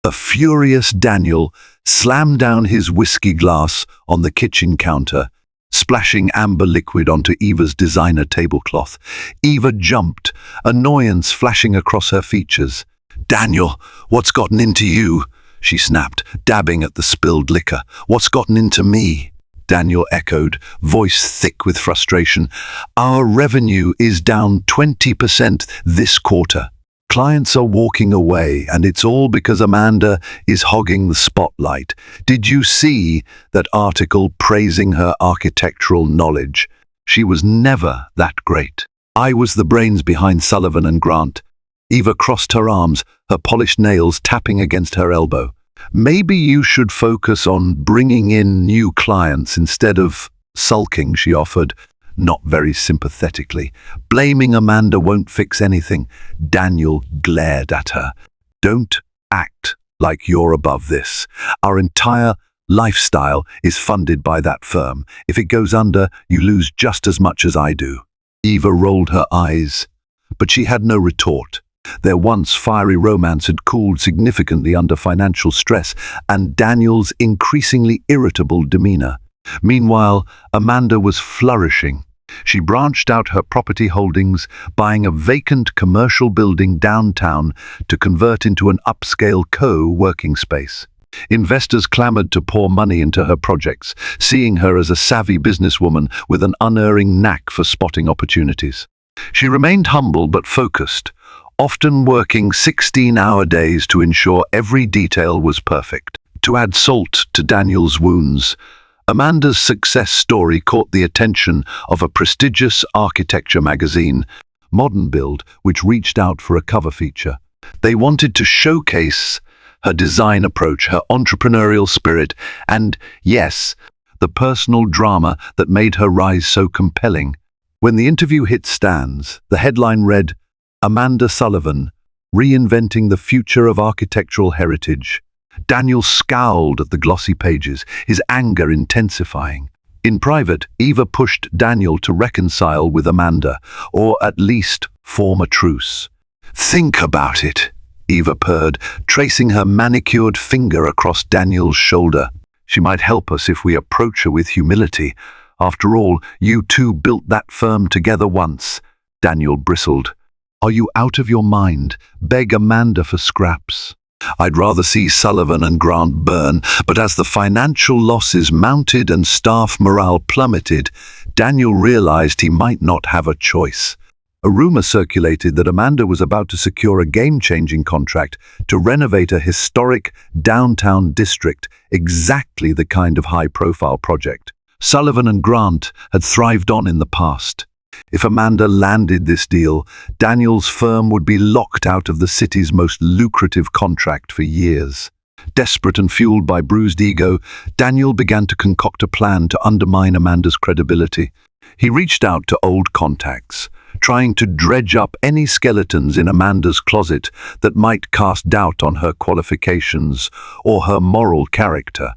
a furious Daniel slammed down his whiskey glass on the kitchen counter, splashing amber liquid onto Eva's designer tablecloth. Eva jumped, annoyance flashing across her features. "Daniel, what's gotten into you?" she snapped, dabbing at the spilled liquor. "What's gotten into me?" Daniel echoed, voice thick with frustration. "Our revenue is down 20% this quarter. Clients are walking away, and it's all because Amanda is hogging the spotlight. Did you see that article praising her architectural knowledge? She was never that great. I was the brains behind Sullivan and Grant." Eva crossed her arms, her polished nails tapping against her elbow. "Maybe you should focus on bringing in new clients instead of sulking," she offered, not very sympathetically. "Blaming Amanda won't fix anything." Daniel glared at her. "Don't act like you're above this. Our entire lifestyle is funded by that firm. If it goes under, you lose just as much as I do." Eva rolled her eyes, but she had no retort. Their once fiery romance had cooled significantly under financial stress and Daniel's increasingly irritable demeanor. Meanwhile, Amanda was flourishing. She branched out her property holdings, buying a vacant commercial building downtown to convert into an upscale co-working space. Investors clamored to pour money into her projects, seeing her as a savvy businesswoman with an unerring knack for spotting opportunities. She remained humble but focused, often working 16-hour days to ensure every detail was perfect. To add salt to Daniel's wounds, Amanda's success story caught the attention of a prestigious architecture magazine, Modern Build, which reached out for a cover feature. They wanted to showcase her design approach, her entrepreneurial spirit, and, yes, the personal drama that made her rise so compelling. When the interview hit stands, the headline read, "Amanda Sullivan, Reinventing the Future of Architectural Heritage." Daniel scowled at the glossy pages, his anger intensifying. In private, Eva pushed Daniel to reconcile with Amanda, or at least form a truce. "Think about it," Eva purred, tracing her manicured finger across Daniel's shoulder. "She might help us if we approach her with humility. After all, you two built that firm together once." Daniel bristled. "Are you out of your mind? Beg Amanda for scraps." "I'd rather see Sullivan and Grant burn," but as the financial losses mounted and staff morale plummeted, Daniel realized he might not have a choice. A rumor circulated that Amanda was about to secure a game-changing contract to renovate a historic downtown district, exactly the kind of high-profile project Sullivan and Grant had thrived on in the past. If Amanda landed this deal, Daniel's firm would be locked out of the city's most lucrative contract for years. Desperate and fueled by bruised ego, Daniel began to concoct a plan to undermine Amanda's credibility. He reached out to old contacts, trying to dredge up any skeletons in Amanda's closet that might cast doubt on her qualifications or her moral character.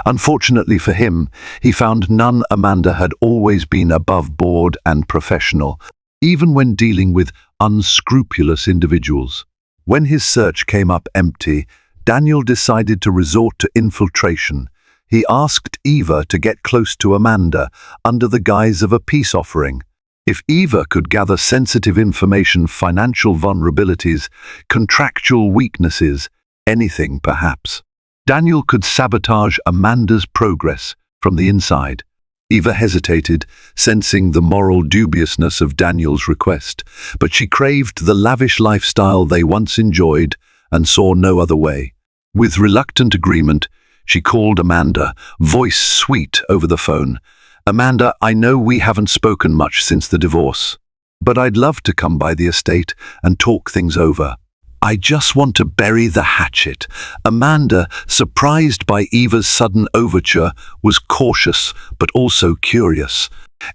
Unfortunately for him, he found none. Amanda had always been above board and professional, even when dealing with unscrupulous individuals. When his search came up empty, Daniel decided to resort to infiltration. He asked Eva to get close to Amanda under the guise of a peace offering. If Eva could gather sensitive information, financial vulnerabilities, contractual weaknesses, anything perhaps, Daniel could sabotage Amanda's progress from the inside. Eva hesitated, sensing the moral dubiousness of Daniel's request, but she craved the lavish lifestyle they once enjoyed and saw no other way. With reluctant agreement, she called Amanda, voice sweet over the phone. "Amanda, I know we haven't spoken much since the divorce, but I'd love to come by the estate and talk things over. I just want to bury the hatchet." Amanda, surprised by Eva's sudden overture, was cautious but also curious.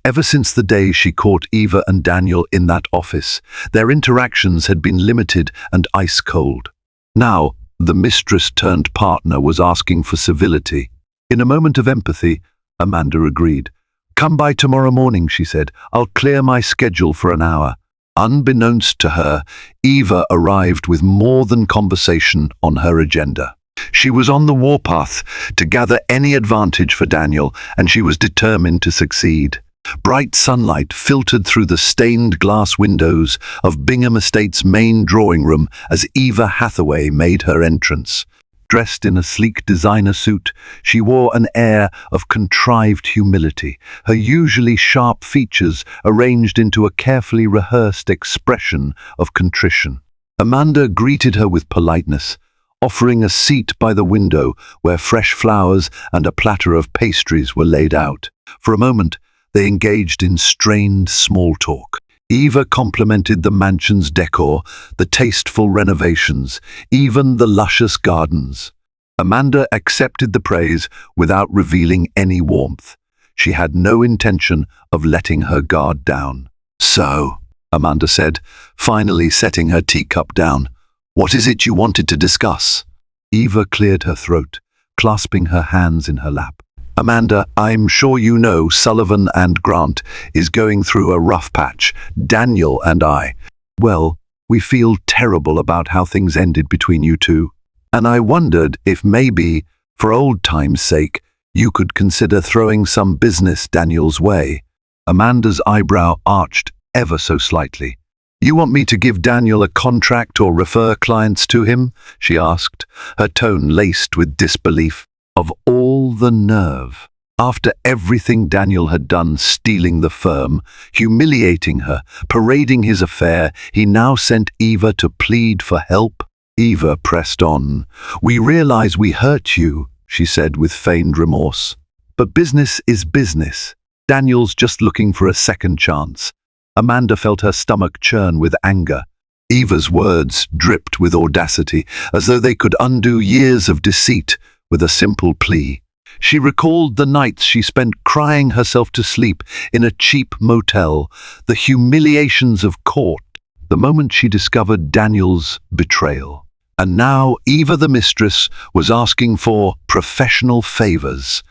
Ever since the day she caught Eva and Daniel in that office, their interactions had been limited and ice-cold. Now, the mistress-turned-partner was asking for civility. In a moment of empathy, Amanda agreed. "Come by tomorrow morning," she said. "I'll clear my schedule for an hour." Unbeknownst to her, Eva arrived with more than conversation on her agenda. She was on the warpath to gather any advantage for Daniel, and she was determined to succeed. Bright sunlight filtered through the stained glass windows of Bingham Estate's main drawing room as Eva Hathaway made her entrance. Dressed in a sleek designer suit, she wore an air of contrived humility, her usually sharp features arranged into a carefully rehearsed expression of contrition. Amanda greeted her with politeness, offering a seat by the window where fresh flowers and a platter of pastries were laid out. For a moment, they engaged in strained small talk. Eva complimented the mansion's decor, the tasteful renovations, even the luscious gardens. Amanda accepted the praise without revealing any warmth. She had no intention of letting her guard down. "So," Amanda said, finally setting her teacup down, "what is it you wanted to discuss?" Eva cleared her throat, clasping her hands in her lap. "Amanda, I'm sure you know Sullivan and Grant is going through a rough patch. Daniel and I, well, we feel terrible about how things ended between you two. And I wondered if maybe, for old time's sake, you could consider throwing some business Daniel's way." Amanda's eyebrow arched ever so slightly. "You want me to give Daniel a contract or refer clients to him?" she asked, her tone laced with disbelief. Of all the nerve! After everything Daniel had done, stealing the firm, humiliating her, parading his affair, he now sent Eva to plead for help. Eva pressed on. "We realize we hurt you," she said with feigned remorse. "But business is business. Daniel's just looking for a second chance." Amanda felt her stomach churn with anger. Eva's words dripped with audacity, as though they could undo years of deceit with a simple plea. She recalled the nights she spent crying herself to sleep in a cheap motel, the humiliations of court, the moment she discovered Daniel's betrayal. And now Eva the mistress was asking for professional favors.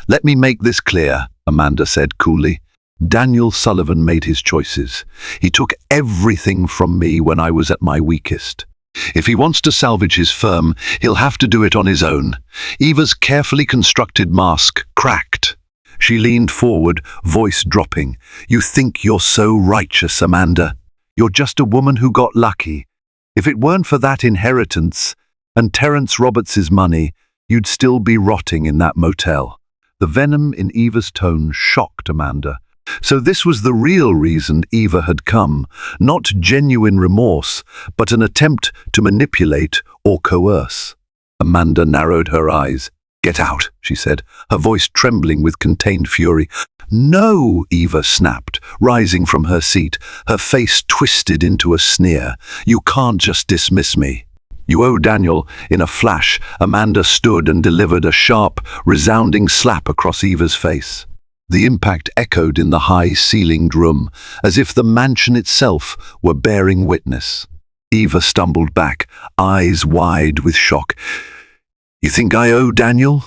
"Let me make this clear," Amanda said coolly. "Daniel Sullivan made his choices. He took everything from me when I was at my weakest. If he wants to salvage his firm, he'll have to do it on his own." Eva's carefully constructed mask cracked. She leaned forward, voice dropping. "You think you're so righteous, Amanda. You're just a woman who got lucky. If it weren't for that inheritance and Terence Roberts's money, you'd still be rotting in that motel." The venom in Eva's tone shocked Amanda. So this was the real reason Eva had come, not genuine remorse, but an attempt to manipulate or coerce. Amanda narrowed her eyes. "Get out," she said, her voice trembling with contained fury. "No," Eva snapped, rising from her seat, her face twisted into a sneer. "You can't just dismiss me." "You owe Daniel." In a flash, Amanda stood and delivered a sharp, resounding slap across Eva's face. The impact echoed in the high-ceilinged room, as if the mansion itself were bearing witness. Eva stumbled back, eyes wide with shock. "You think I owe Daniel?"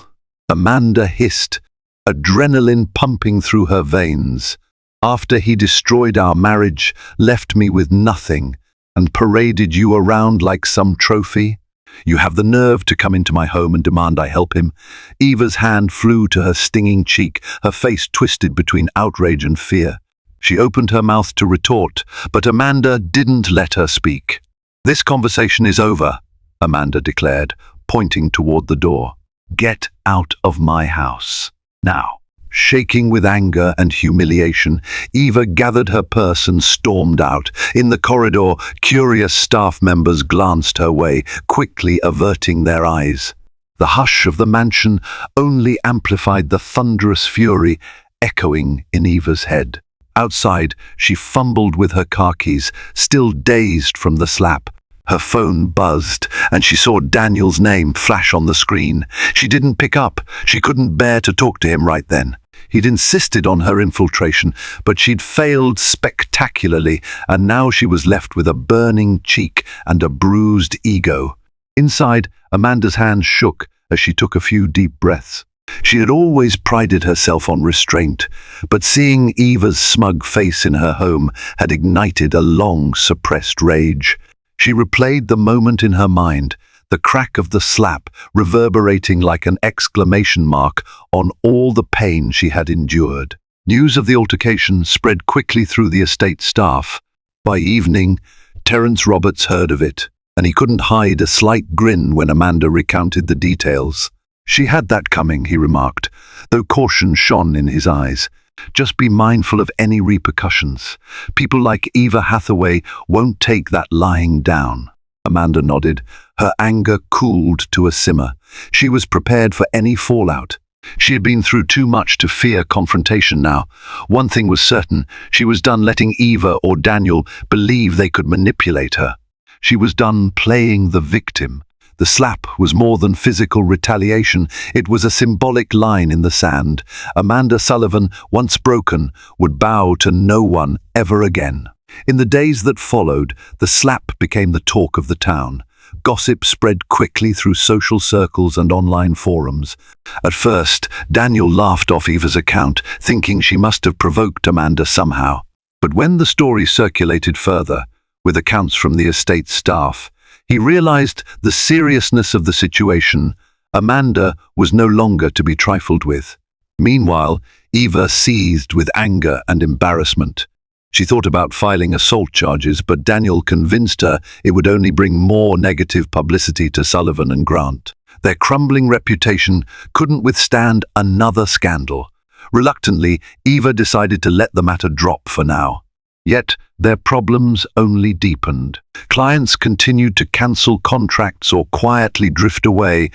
Amanda hissed, adrenaline pumping through her veins. "After he destroyed our marriage, left me with nothing, and paraded you around like some trophy? You have the nerve to come into my home and demand I help him?" Eva's hand flew to her stinging cheek, her face twisted between outrage and fear. She opened her mouth to retort, but Amanda didn't let her speak. "This conversation is over," Amanda declared, pointing toward the door. "Get out of my house, now." Shaking with anger and humiliation, Eva gathered her purse and stormed out. In the corridor, curious staff members glanced her way, quickly averting their eyes. The hush of the mansion only amplified the thunderous fury echoing in Eva's head. Outside, she fumbled with her car keys, still dazed from the slap. Her phone buzzed, and she saw Daniel's name flash on the screen. She didn't pick up. She couldn't bear to talk to him right then. He'd insisted on her infiltration, but she'd failed spectacularly, and now she was left with a burning cheek and a bruised ego. Inside, Amanda's hands shook as she took a few deep breaths. She had always prided herself on restraint, but seeing Eva's smug face in her home had ignited a long-suppressed rage. She replayed the moment in her mind, the crack of the slap reverberating like an exclamation mark on all the pain she had endured. News of the altercation spread quickly through the estate staff. By evening, Terence Roberts heard of it, and he couldn't hide a slight grin when Amanda recounted the details. "She had that coming," he remarked, though caution shone in his eyes. "Just be mindful of any repercussions. People like Eva Hathaway won't take that lying down." Amanda nodded. Her anger cooled to a simmer. She was prepared for any fallout. She had been through too much to fear confrontation now. One thing was certain, she was done letting Eva or Daniel believe they could manipulate her. She was done playing the victim. The slap was more than physical retaliation. It was a symbolic line in the sand. Amanda Sullivan, once broken, would bow to no one ever again. In the days that followed, the slap became the talk of the town. Gossip spread quickly through social circles and online forums. At first, Daniel laughed off Eva's account, thinking she must have provoked Amanda somehow. But when the story circulated further, with accounts from the estate staff, he realized the seriousness of the situation. Amanda was no longer to be trifled with. Meanwhile, Eva seethed with anger and embarrassment. She thought about filing assault charges, but Daniel convinced her it would only bring more negative publicity to Sullivan and Grant. Their crumbling reputation couldn't withstand another scandal. Reluctantly, Eva decided to let the matter drop for now. Yet, their problems only deepened. Clients continued to cancel contracts or quietly drift away,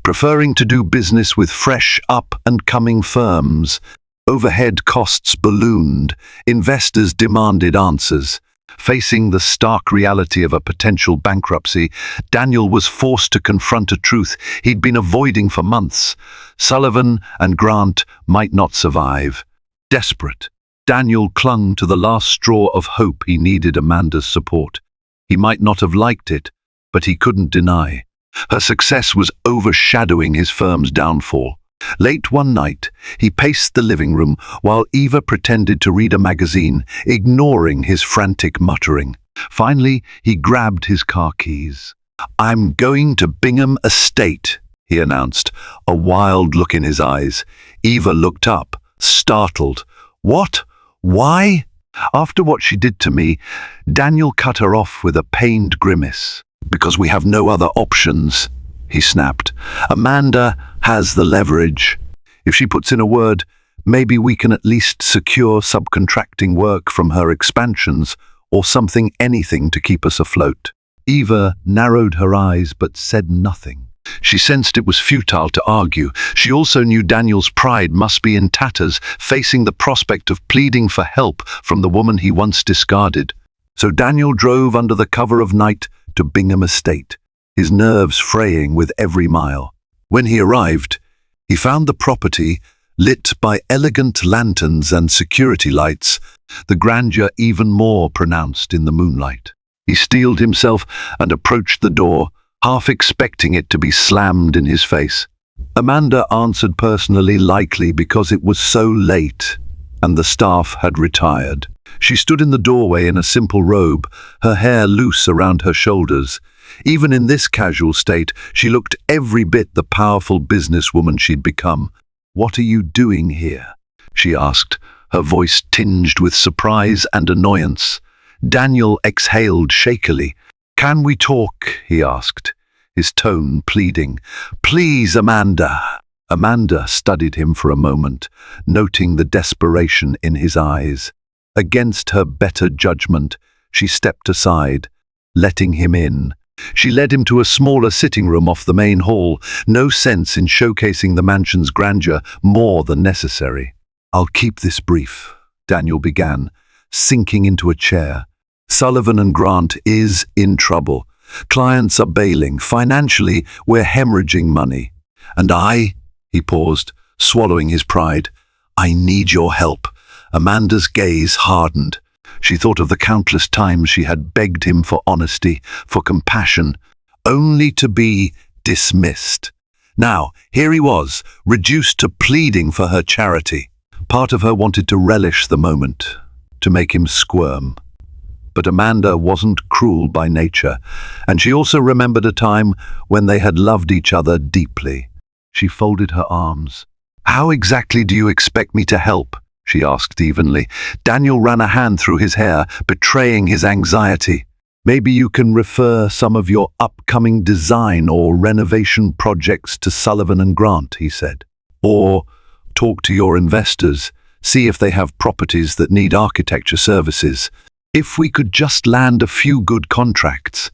preferring to do business with fresh, up-and-coming firms. Overhead costs ballooned. Investors demanded answers. Facing the stark reality of a potential bankruptcy, Daniel was forced to confront a truth he'd been avoiding for months. Sullivan and Grant might not survive. Desperate, Daniel clung to the last straw of hope. He needed Amanda's support. He might not have liked it, but he couldn't deny. Her success was overshadowing his firm's downfall. Late one night, he paced the living room while Eva pretended to read a magazine, ignoring his frantic muttering. Finally, he grabbed his car keys. "I'm going to Bingham Estate," he announced, a wild look in his eyes. Eva looked up, startled. "What? Why?" "After what she did to me," Daniel cut her off with a pained grimace. "Because we have no other options," he snapped. "Amanda has the leverage. If she puts in a word, Maybe we can at least secure subcontracting work from her expansions or something, anything to keep us afloat. Eva narrowed her eyes but said nothing. She sensed it was futile to argue. She also knew Daniel's pride must be in tatters, facing the prospect of pleading for help from the woman he once discarded. So Daniel drove under the cover of night to Bingham Estate, his nerves fraying with every mile. When he arrived, he found the property lit by elegant lanterns and security lights, the grandeur even more pronounced in the moonlight. He steeled himself and approached the door, half expecting it to be slammed in his face. Amanda answered personally, likely because it was so late and the staff had retired. She stood in the doorway in a simple robe, her hair loose around her shoulders. Even in this casual state, she looked every bit the powerful businesswoman she'd become. "What are you doing here?" she asked, her voice tinged with surprise and annoyance. Daniel exhaled shakily. "Can we talk?" he asked, his tone pleading. "Please, Amanda." Amanda studied him for a moment, noting the desperation in his eyes. Against her better judgment, she stepped aside, letting him in. She led him to a smaller sitting room off the main hall, no sense in showcasing the mansion's grandeur more than necessary. "I'll keep this brief," Daniel began, sinking into a chair. "Sullivan and Grant is in trouble. Clients are bailing. Financially, we're hemorrhaging money. And he paused, swallowing his pride. "I need your help." Amanda's gaze hardened. She thought of the countless times she had begged him for honesty, for compassion, only to be dismissed. Now, here he was, reduced to pleading for her charity. Part of her wanted to relish the moment, to make him squirm. But Amanda wasn't cruel by nature, and she also remembered a time when they had loved each other deeply. She folded her arms. "How exactly do you expect me to help?" she asked evenly. Daniel ran a hand through his hair, betraying his anxiety. "Maybe you can refer some of your upcoming design or renovation projects to Sullivan and Grant," he said. "Or talk to your investors, see if they have properties that need architecture services. If we could just land a few good contracts,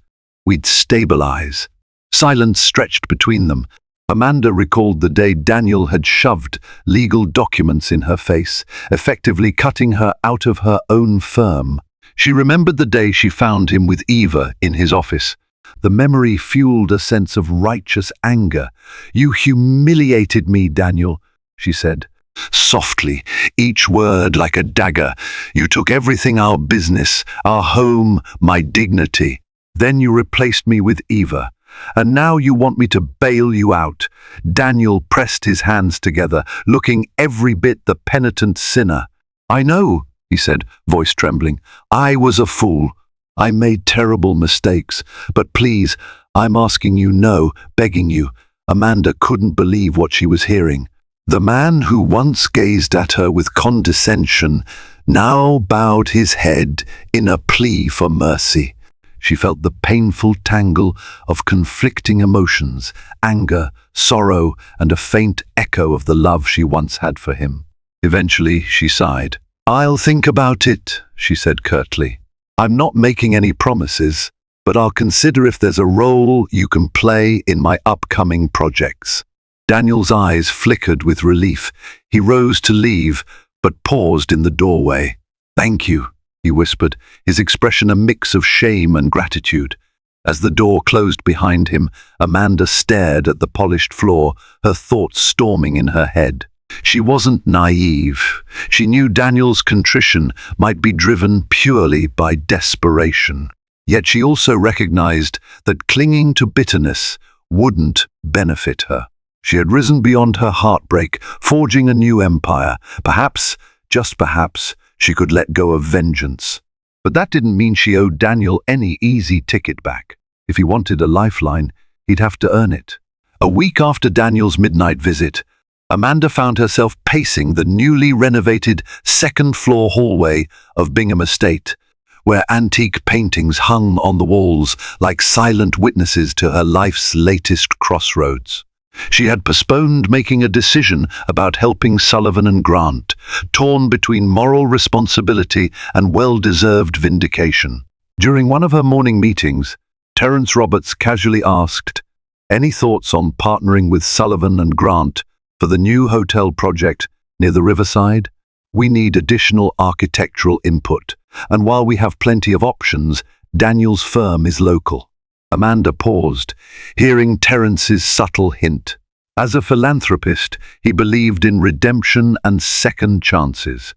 we'd stabilize." Silence stretched between them. Amanda recalled the day Daniel had shoved legal documents in her face, effectively cutting her out of her own firm. She remembered the day she found him with Eva in his office. The memory fueled a sense of righteous anger. "You humiliated me, Daniel," she said, softly, each word like a dagger. "You took everything, our business, our home, my dignity. Then you replaced me with Eva. And now you want me to bail you out." Daniel pressed his hands together, looking every bit the penitent sinner. "I know," he said, voice trembling. "I was a fool. I made terrible mistakes. But please, I'm asking you, no, begging you." Amanda couldn't believe what she was hearing. The man who once gazed at her with condescension now bowed his head in a plea for mercy. She felt the painful tangle of conflicting emotions, anger, sorrow, and a faint echo of the love she once had for him. Eventually, she sighed. "I'll think about it," she said curtly. "I'm not making any promises, but I'll consider if there's a role you can play in my upcoming projects." Daniel's eyes flickered with relief. He rose to leave, but paused in the doorway. "Thank you," he whispered, his expression a mix of shame and gratitude. As the door closed behind him, Amanda stared at the polished floor, her thoughts storming in her head. She wasn't naive. She knew Daniel's contrition might be driven purely by desperation. Yet she also recognized that clinging to bitterness wouldn't benefit her. She had risen beyond her heartbreak, forging a new empire. Perhaps, just perhaps, she could let go of vengeance. But that didn't mean she owed Daniel any easy ticket back. If he wanted a lifeline, he'd have to earn it. A week after Daniel's midnight visit, Amanda found herself pacing the newly renovated second-floor hallway of Bingham Estate, where antique paintings hung on the walls like silent witnesses to her life's latest crossroads. She had postponed making a decision about helping Sullivan and Grant, torn between moral responsibility and well-deserved vindication. During one of her morning meetings, Terence Roberts casually asked, "Any thoughts on partnering with Sullivan and Grant for the new hotel project near the riverside? We need additional architectural input, and while we have plenty of options, Daniel's firm is local." Amanda paused, hearing Terence's subtle hint. As a philanthropist, he believed in redemption and second chances,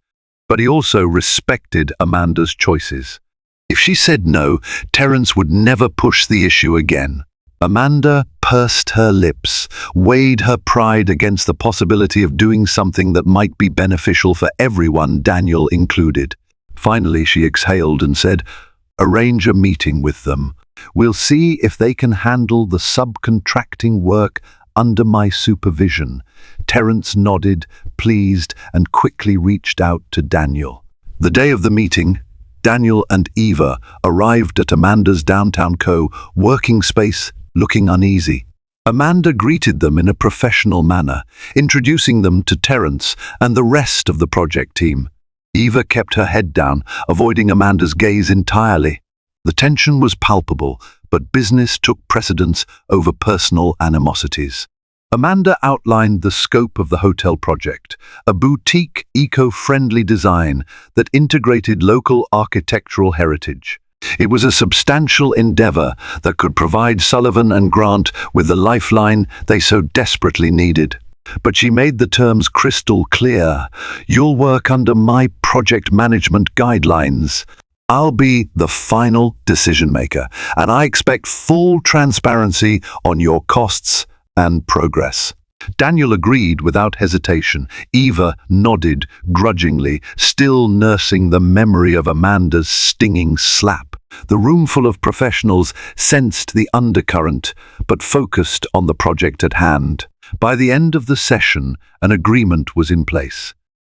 but he also respected Amanda's choices. If she said no, Terence would never push the issue again. Amanda pursed her lips, weighed her pride against the possibility of doing something that might be beneficial for everyone, Daniel included. Finally, she exhaled and said, "Arrange a meeting with them. We'll see if they can handle the subcontracting work under my supervision." Terence nodded, pleased, and quickly reached out to Daniel. The day of the meeting, Daniel and Eva arrived at Amanda's downtown co-working space, looking uneasy. Amanda greeted them in a professional manner, introducing them to Terence and the rest of the project team. Eva kept her head down, avoiding Amanda's gaze entirely. The tension was palpable, but business took precedence over personal animosities. Amanda outlined the scope of the hotel project, a boutique, eco-friendly design that integrated local architectural heritage. It was a substantial endeavor that could provide Sullivan and Grant with the lifeline they so desperately needed. But she made the terms crystal clear. "You'll work under my project management guidelines. I'll be the final decision maker, and I expect full transparency on your costs and progress." Daniel agreed without hesitation. Eva nodded grudgingly, still nursing the memory of Amanda's stinging slap. The room full of professionals sensed the undercurrent, but focused on the project at hand. By the end of the session, an agreement was in place.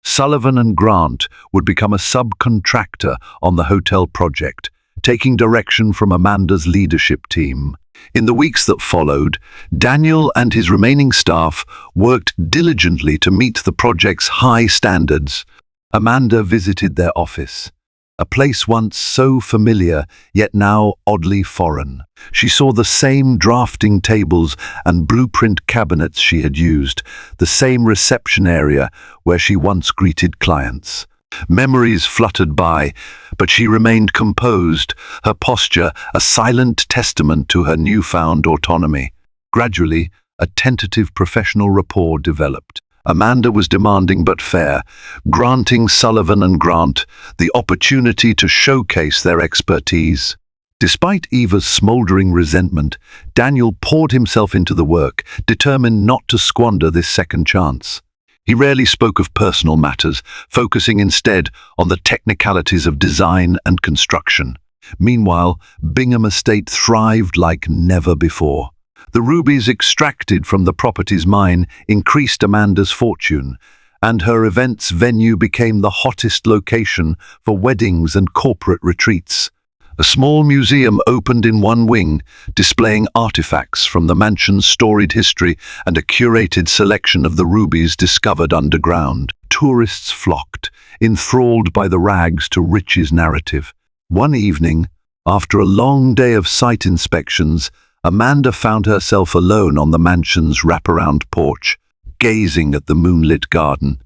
Sullivan and Grant would become a subcontractor on the hotel project, taking direction from Amanda's leadership team. In the weeks that followed, Daniel and his remaining staff worked diligently to meet the project's high standards. Amanda visited their office, a place once so familiar, yet now oddly foreign. She saw the same drafting tables and blueprint cabinets she had used, the same reception area where she once greeted clients. Memories fluttered by, but she remained composed, her posture a silent testament to her newfound autonomy. Gradually, a tentative professional rapport developed. Amanda was demanding but fair, granting Sullivan and Grant the opportunity to showcase their expertise. Despite Eva's smoldering resentment, Daniel poured himself into the work, determined not to squander this second chance. He rarely spoke of personal matters, focusing instead on the technicalities of design and construction. Meanwhile, Bingham Estate thrived like never before. The rubies extracted from the property's mine increased Amanda's fortune, and her events venue became the hottest location for weddings and corporate retreats. A small museum opened in one wing, displaying artifacts from the mansion's storied history and a curated selection of the rubies discovered underground. Tourists flocked, enthralled by the rags to riches narrative. One evening, after a long day of site inspections, Amanda found herself alone on the mansion's wraparound porch, gazing at the moonlit garden.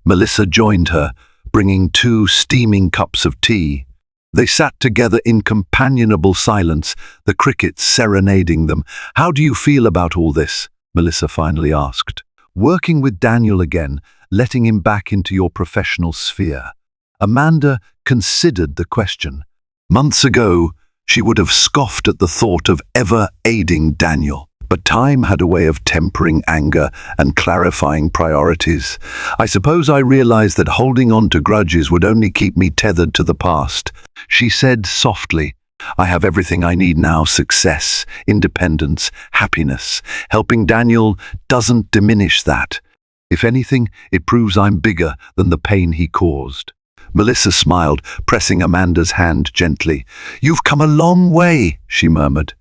Melissa joined her, bringing 2 steaming cups of tea. They sat together in companionable silence, the crickets serenading them. "How do you feel about all this?" Melissa finally asked. "Working with Daniel again, letting him back into your professional sphere." Amanda considered the question. Months ago, she would have scoffed at the thought of ever aiding Daniel. But time had a way of tempering anger and clarifying priorities. "I suppose I realized that holding on to grudges would only keep me tethered to the past," she said softly. "I have everything I need now: success, independence, happiness. Helping Daniel doesn't diminish that. If anything, it proves I'm bigger than the pain he caused." Melissa smiled, pressing Amanda's hand gently. "You've come a long way," she murmured.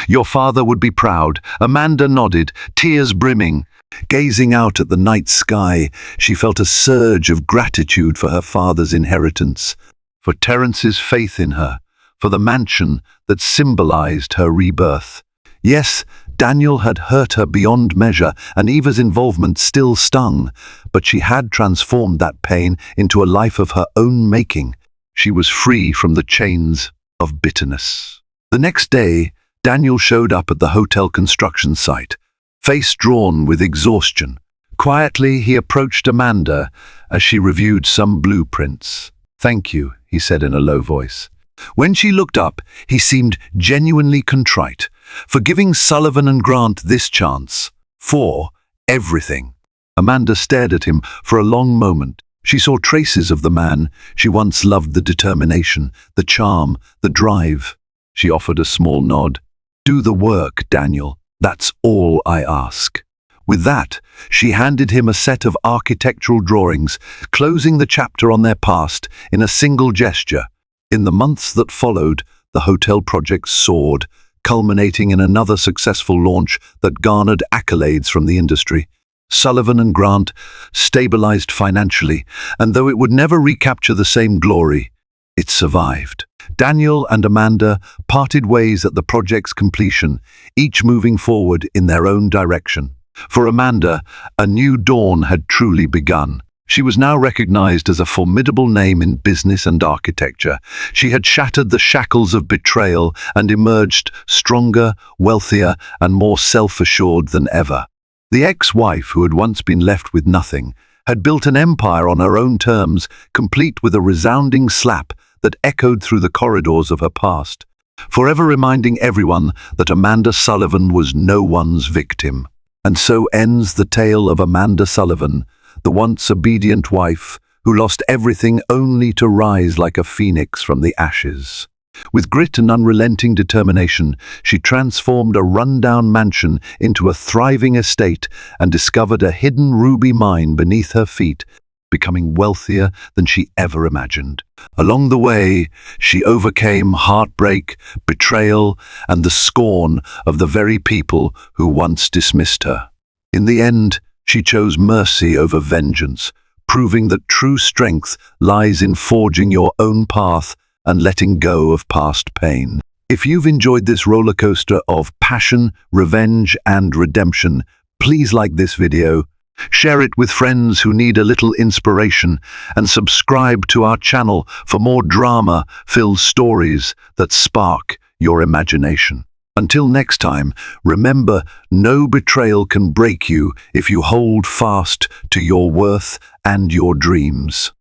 Your father would be proud. Amanda nodded, tears brimming. Gazing out at the night sky, she felt a surge of gratitude for her father's inheritance, for Terence's faith in her, for the mansion that symbolized her rebirth. Yes, Daniel had hurt her beyond measure, and Eva's involvement still stung, but she had transformed that pain into a life of her own making. She was free from the chains of bitterness. The next day, Daniel showed up at the hotel construction site, face drawn with exhaustion. Quietly, he approached Amanda as she reviewed some blueprints. "Thank you," he said in a low voice. When she looked up, he seemed genuinely contrite for giving Sullivan and Grant this chance. For everything. Amanda stared at him for a long moment. She saw traces of the man she once loved, the determination, the charm, the drive. She offered a small nod. "Do the work, Daniel. That's all I ask." With that, she handed him a set of architectural drawings, closing the chapter on their past in a single gesture. In the months that followed, the hotel project soared, culminating in another successful launch that garnered accolades from the industry. Sullivan and Grant stabilized financially, and though it would never recapture the same glory, it survived. Daniel and Amanda parted ways at the project's completion, each moving forward in their own direction. For Amanda, a new dawn had truly begun. She was now recognized as a formidable name in business and architecture. She had shattered the shackles of betrayal and emerged stronger, wealthier, and more self-assured than ever. The ex-wife, who had once been left with nothing, had built an empire on her own terms, complete with a resounding slap that echoed through the corridors of her past, forever reminding everyone that Amanda Sullivan was no one's victim. And so ends the tale of Amanda Sullivan, the once obedient wife who lost everything only to rise like a phoenix from the ashes. With grit and unrelenting determination, she transformed a rundown mansion into a thriving estate and discovered a hidden ruby mine beneath her feet, becoming wealthier than she ever imagined. Along the way, she overcame heartbreak, betrayal, and the scorn of the very people who once dismissed her. In the end, she chose mercy over vengeance, proving that true strength lies in forging your own path and letting go of past pain. If you've enjoyed this roller coaster of passion, revenge, and redemption, please like this video, share it with friends who need a little inspiration, and subscribe to our channel for more drama-filled stories that spark your imagination. Until next time, remember, no betrayal can break you if you hold fast to your worth and your dreams.